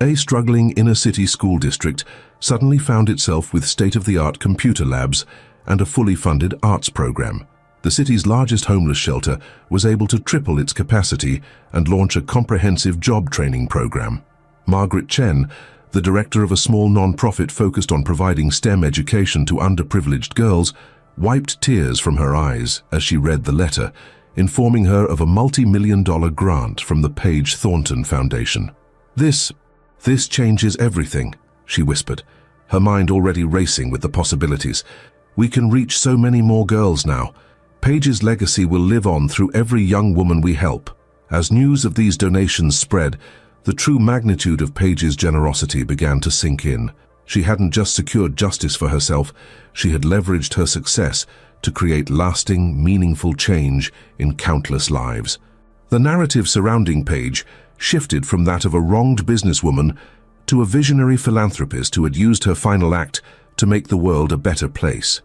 A struggling inner-city school district suddenly found itself with state-of-the-art computer labs and a fully funded arts program. The city's largest homeless shelter was able to triple its capacity and launch a comprehensive job training program. Margaret Chen, the director of a small non-profit focused on providing STEM education to underprivileged girls, wiped tears from her eyes as she read the letter, informing her of a multi-million-dollar grant from the Paige Thornton Foundation. This changes everything," she whispered, her mind already racing with the possibilities. "We can reach so many more girls now. Paige's legacy will live on through every young woman we help." As news of these donations spread, the true magnitude of Paige's generosity began to sink in. She hadn't just secured justice for herself, she had leveraged her success to create lasting, meaningful change in countless lives. The narrative surrounding Paige shifted from that of a wronged businesswoman to a visionary philanthropist who had used her final act to make the world a better place.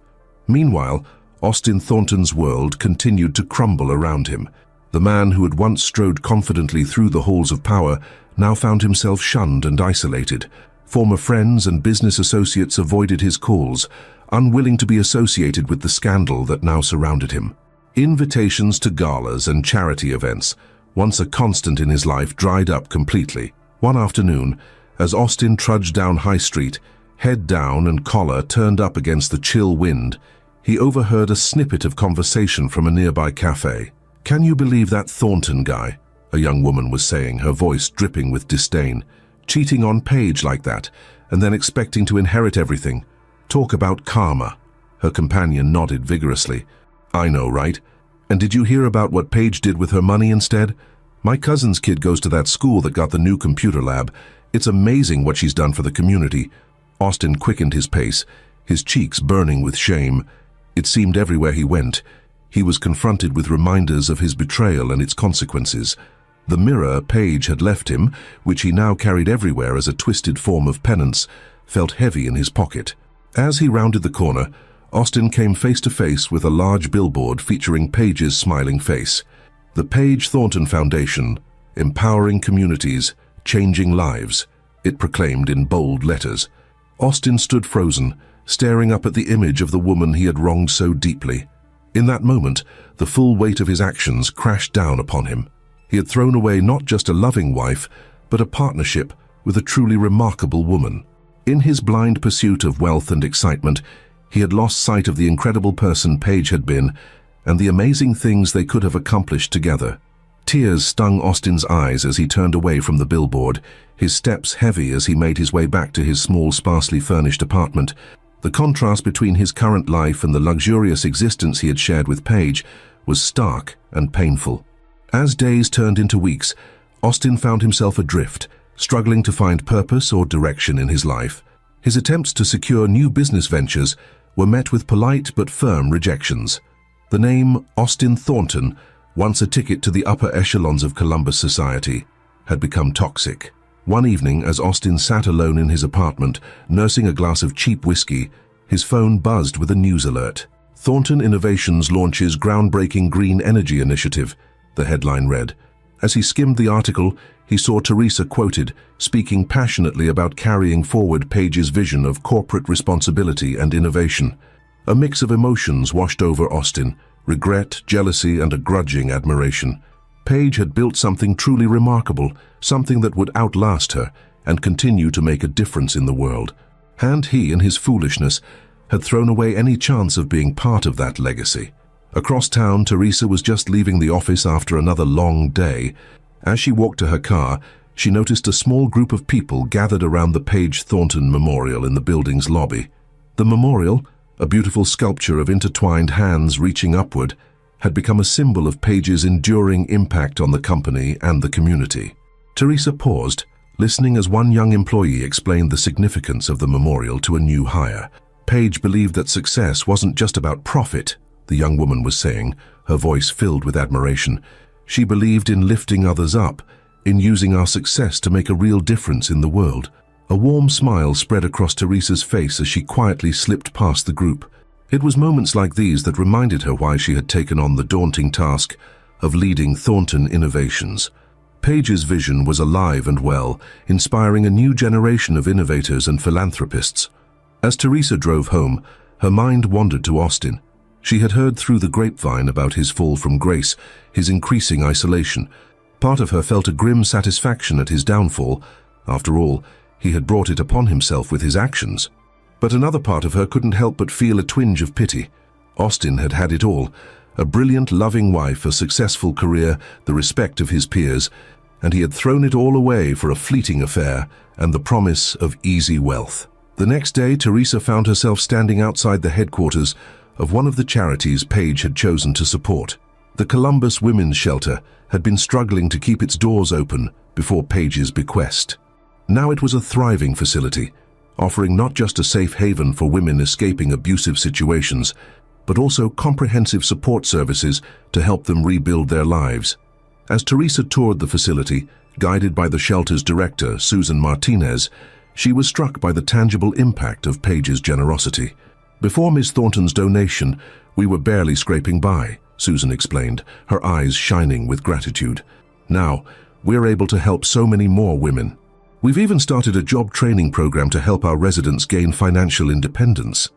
Meanwhile, Austin Thornton's world continued to crumble around him. The man who had once strode confidently through the halls of power now found himself shunned and isolated. Former friends and business associates avoided his calls, unwilling to be associated with the scandal that now surrounded him. Invitations to galas and charity events, once a constant in his life, dried up completely. One afternoon, as Austin trudged down High Street, head down and collar turned up against the chill wind, he overheard a snippet of conversation from a nearby cafe. "Can you believe that Thornton guy?" a young woman was saying, her voice dripping with disdain. "Cheating on Paige like that, and then expecting to inherit everything. Talk about karma. Her companion nodded vigorously. I know, right? And did you hear about what Paige did with her money instead? My cousin's kid goes to that school that got the new computer lab. It's amazing what she's done for the community. Austin quickened his pace, his cheeks burning with shame. It seemed everywhere he went, he was confronted with reminders of his betrayal and its consequences. The mirror Paige had left him, which he now carried everywhere as a twisted form of penance, felt heavy in his pocket. As he rounded the corner, Austin came face to face with a large billboard featuring Paige's smiling face. The Paige Thornton Foundation, empowering communities, changing lives, it proclaimed in bold letters. Austin stood frozen, staring up at the image of the woman he had wronged so deeply. In that moment, the full weight of his actions crashed down upon him. He had thrown away not just a loving wife, but a partnership with a truly remarkable woman. In his blind pursuit of wealth and excitement, he had lost sight of the incredible person Paige had been and the amazing things they could have accomplished together. Tears stung Austin's eyes as he turned away from the billboard, his steps heavy as he made his way back to his small, sparsely furnished apartment. The contrast between his current life and the luxurious existence he had shared with Paige was stark and painful. As days turned into weeks, Austin found himself adrift, struggling to find purpose or direction in his life. His attempts to secure new business ventures were met with polite but firm rejections. The name Austin Thornton, once a ticket to the upper echelons of Columbus society, had become toxic. One evening, as Austin sat alone in his apartment, nursing a glass of cheap whiskey, his phone buzzed with a news alert. Thornton Innovations launches groundbreaking green energy initiative, the headline read. As he skimmed the article, he saw Teresa quoted, speaking passionately about carrying forward Paige's vision of corporate responsibility and innovation. A mix of emotions washed over Austin, regret, jealousy, and a grudging admiration. Paige had built something truly remarkable, something that would outlast her and continue to make a difference in the world. And he, in his foolishness, had thrown away any chance of being part of that legacy. Across town, Teresa was just leaving the office after another long day. As she walked to her car, she noticed a small group of people gathered around the Paige Thornton Memorial in the building's lobby. The memorial, a beautiful sculpture of intertwined hands reaching upward, had become a symbol of Paige's enduring impact on the company and the community. Teresa paused, listening as one young employee explained the significance of the memorial to a new hire. Paige believed that success wasn't just about profit, the young woman was saying, her voice filled with admiration. She believed in lifting others up, in using our success to make a real difference in the world. A warm smile spread across Teresa's face as she quietly slipped past the group. It was moments like these that reminded her why she had taken on the daunting task of leading Thornton Innovations. Paige's vision was alive and well, inspiring a new generation of innovators and philanthropists. As Teresa drove home, her mind wandered to Austin. She had heard through the grapevine about his fall from grace, his increasing isolation. Part of her felt a grim satisfaction at his downfall. After all, he had brought it upon himself with his actions. But another part of her couldn't help but feel a twinge of pity. Austin had had it all, a brilliant, loving wife, a successful career, the respect of his peers, and he had thrown it all away for a fleeting affair and the promise of easy wealth. The next day, Teresa found herself standing outside the headquarters of one of the charities Paige had chosen to support. The Columbus Women's Shelter had been struggling to keep its doors open before Paige's bequest. Now it was a thriving facility, offering not just a safe haven for women escaping abusive situations, but also comprehensive support services to help them rebuild their lives. As Teresa toured the facility, guided by the shelter's director, Susan Martinez, she was struck by the tangible impact of Paige's generosity. Before Ms. Thornton's donation, we were barely scraping by, Susan explained, her eyes shining with gratitude. Now, we're able to help so many more women. We've even started a job training program to help our residents gain financial independence.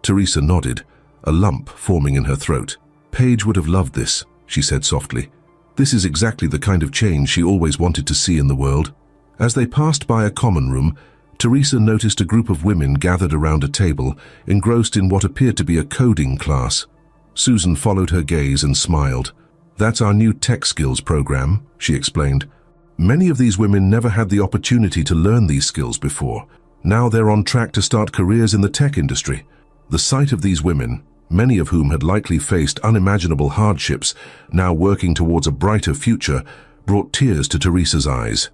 Teresa nodded, a lump forming in her throat. Paige would have loved this, she said softly. This is exactly the kind of change she always wanted to see in the world. As they passed by a common room, Teresa noticed a group of women gathered around a table, engrossed in what appeared to be a coding class. Susan followed her gaze and smiled. That's our new tech skills program, she explained. Many of these women never had the opportunity to learn these skills before. Now they're on track to start careers in the tech industry. The sight of these women, many of whom had likely faced unimaginable hardships, now working towards a brighter future, brought tears to Teresa's eyes.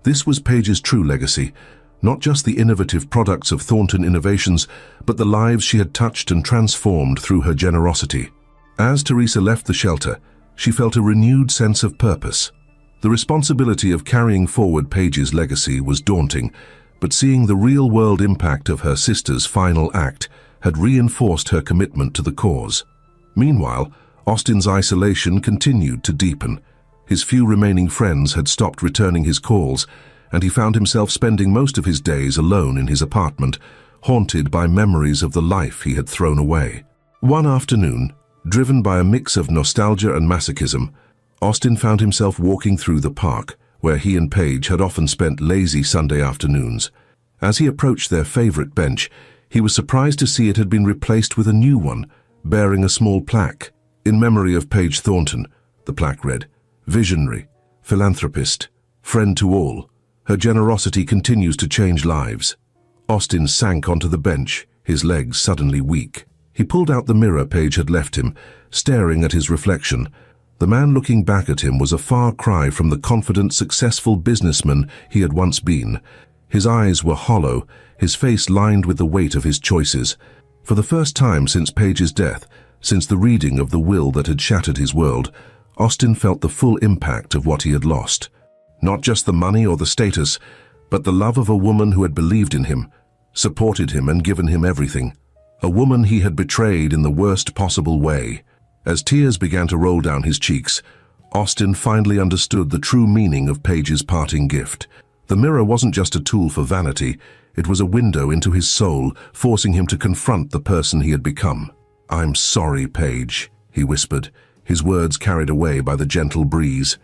This was Paige's true legacy, not just the innovative products of Thornton Innovations, but the lives she had touched and transformed through her generosity. As Teresa left the shelter, she felt a renewed sense of purpose. The responsibility of carrying forward Paige's legacy was daunting, but seeing the real-world impact of her sister's final act had reinforced her commitment to the cause. Meanwhile, Austin's isolation continued to deepen. His few remaining friends had stopped returning his calls, and he found himself spending most of his days alone in his apartment, haunted by memories of the life he had thrown away. One afternoon, driven by a mix of nostalgia and masochism, Austin found himself walking through the park, where he and Paige had often spent lazy Sunday afternoons. As he approached their favorite bench, he was surprised to see it had been replaced with a new one, bearing a small plaque. In memory of Paige Thornton, the plaque read, "Visionary, philanthropist, friend to all. Her generosity continues to change lives." Austin sank onto the bench, his legs suddenly weak. He pulled out the mirror Paige had left him, staring at his reflection. The man looking back at him was a far cry from the confident, successful businessman he had once been. His eyes were hollow, his face lined with the weight of his choices. For the first time since Paige's death, since the reading of the will that had shattered his world, Austin felt the full impact of what he had lost. Not just the money or the status, but the love of a woman who had believed in him, supported him and given him everything. A woman he had betrayed in the worst possible way. As tears began to roll down his cheeks, Austin finally understood the true meaning of Paige's parting gift. The mirror wasn't just a tool for vanity, it was a window into his soul, forcing him to confront the person he had become. "I'm sorry, Paige," he whispered, his words carried away by the gentle breeze.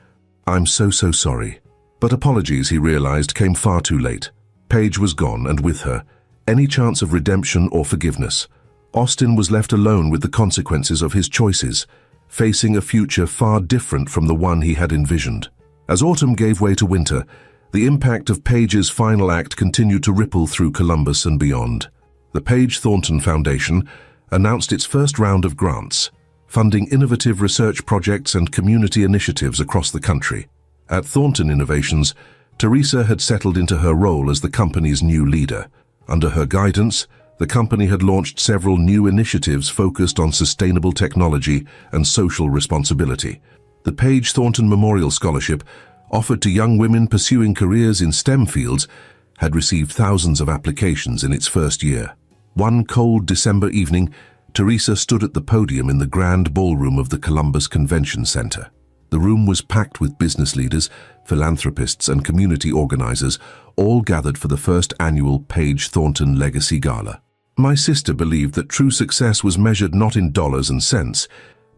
"I'm so sorry." But apologies, he realized, came far too late. Paige was gone, and with her, any chance of redemption or forgiveness. Austin was left alone with the consequences of his choices, facing a future far different from the one he had envisioned. As autumn gave way to winter, the impact of Paige's final act continued to ripple through Columbus and beyond. The Paige Thornton Foundation announced its first round of grants, funding innovative research projects and community initiatives across the country. At Thornton Innovations, Teresa had settled into her role as the company's new leader. Under her guidance, the company had launched several new initiatives focused on sustainable technology and social responsibility. The Paige Thornton Memorial Scholarship, offered to young women pursuing careers in STEM fields, had received thousands of applications in its first year. One cold December evening, Teresa stood at the podium in the grand ballroom of the Columbus Convention Center. The room was packed with business leaders, philanthropists, and community organizers, all gathered for the first annual Paige Thornton Legacy Gala. "My sister believed that true success was measured not in dollars and cents,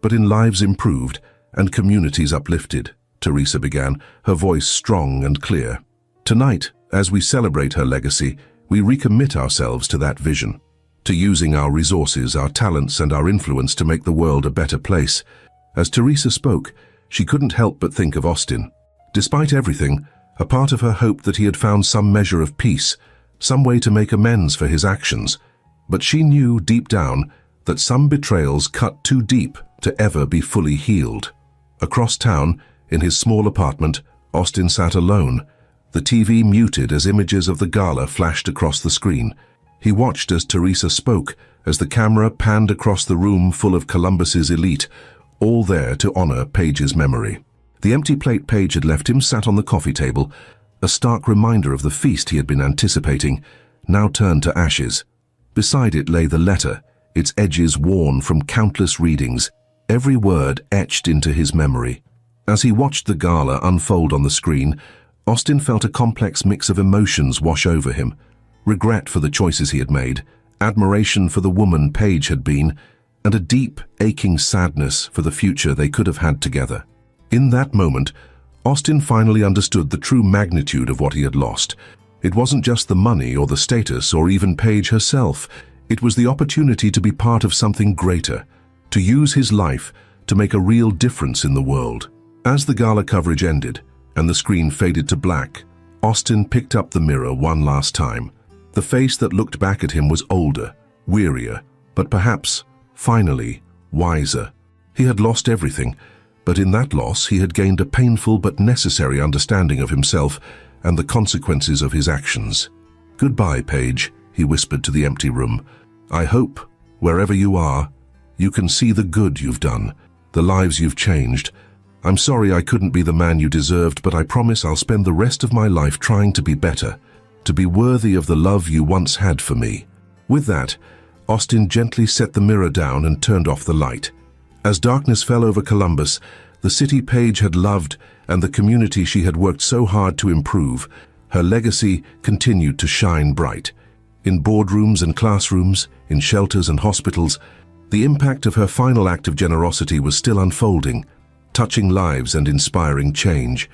but in lives improved and communities uplifted," Teresa began, her voice strong and clear. "Tonight, as we celebrate her legacy, we recommit ourselves to that vision, to using our resources, our talents, and our influence to make the world a better place." As Teresa spoke, she couldn't help but think of Austin. Despite everything, a part of her hoped that he had found some measure of peace, some way to make amends for his actions. But she knew deep down that some betrayals cut too deep to ever be fully healed. Across town, in his small apartment, Austin sat alone, the TV muted as images of the gala flashed across the screen. He watched as Teresa spoke, as the camera panned across the room full of Columbus's elite, all there to honor Paige's memory. The empty plate Paige had left him sat on the coffee table, a stark reminder of the feast he had been anticipating, now turned to ashes. Beside it lay the letter, its edges worn from countless readings, every word etched into his memory. As he watched the gala unfold on the screen, Austin felt a complex mix of emotions wash over him. Regret for the choices he had made, admiration for the woman Paige had been, and a deep, aching sadness for the future they could have had together. In that moment, Austin finally understood the true magnitude of what he had lost. It wasn't just the money or the status or even Paige herself. It was the opportunity to be part of something greater, to use his life to make a real difference in the world. As the gala coverage ended and the screen faded to black, Austin picked up the mirror one last time. The face that looked back at him was older, wearier, but perhaps, finally, wiser. He had lost everything, but in that loss he had gained a painful but necessary understanding of himself and the consequences of his actions. "Goodbye, Paige," he whispered to the empty room. "I hope, wherever you are, you can see the good you've done, the lives you've changed. I'm sorry I couldn't be the man you deserved, but I promise I'll spend the rest of my life trying to be better, to be worthy of the love you once had for me." With that, Austin gently set the mirror down and turned off the light. As darkness fell over Columbus, the city Paige had loved and the community she had worked so hard to improve, her legacy continued to shine bright. In boardrooms and classrooms, in shelters and hospitals, the impact of her final act of generosity was still unfolding, touching lives and inspiring change.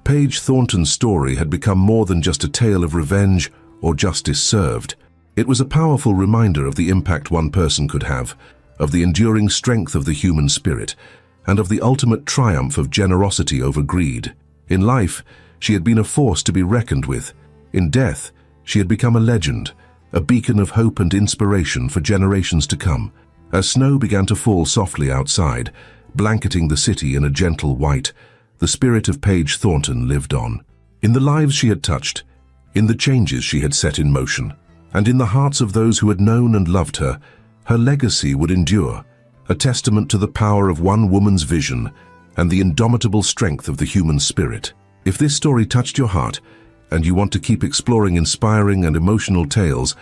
Paige Thornton's story had become more than just a tale of revenge or justice served. It was a powerful reminder of the impact one person could have, of the enduring strength of the human spirit, and of the ultimate triumph of generosity over greed. In life, she had been a force to be reckoned with. In death, she had become a legend, a beacon of hope and inspiration for generations to come. As snow began to fall softly outside, blanketing the city in a gentle white, the spirit of Paige Thornton lived on. In the lives she had touched, in the changes she had set in motion, and in the hearts of those who had known and loved her, her legacy would endure, a testament to the power of one woman's vision and the indomitable strength of the human spirit. If this story touched your heart, and you want to keep exploring inspiring and emotional tales,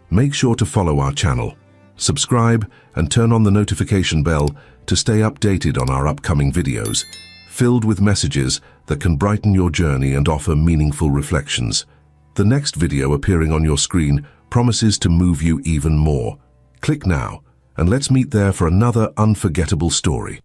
make sure to follow our channel. Subscribe and turn on the notification bell to stay updated on our upcoming videos, filled with messages that can brighten your journey and offer meaningful reflections. The next video appearing on your screen promises to move you even more. Click now, and let's meet there for another unforgettable story.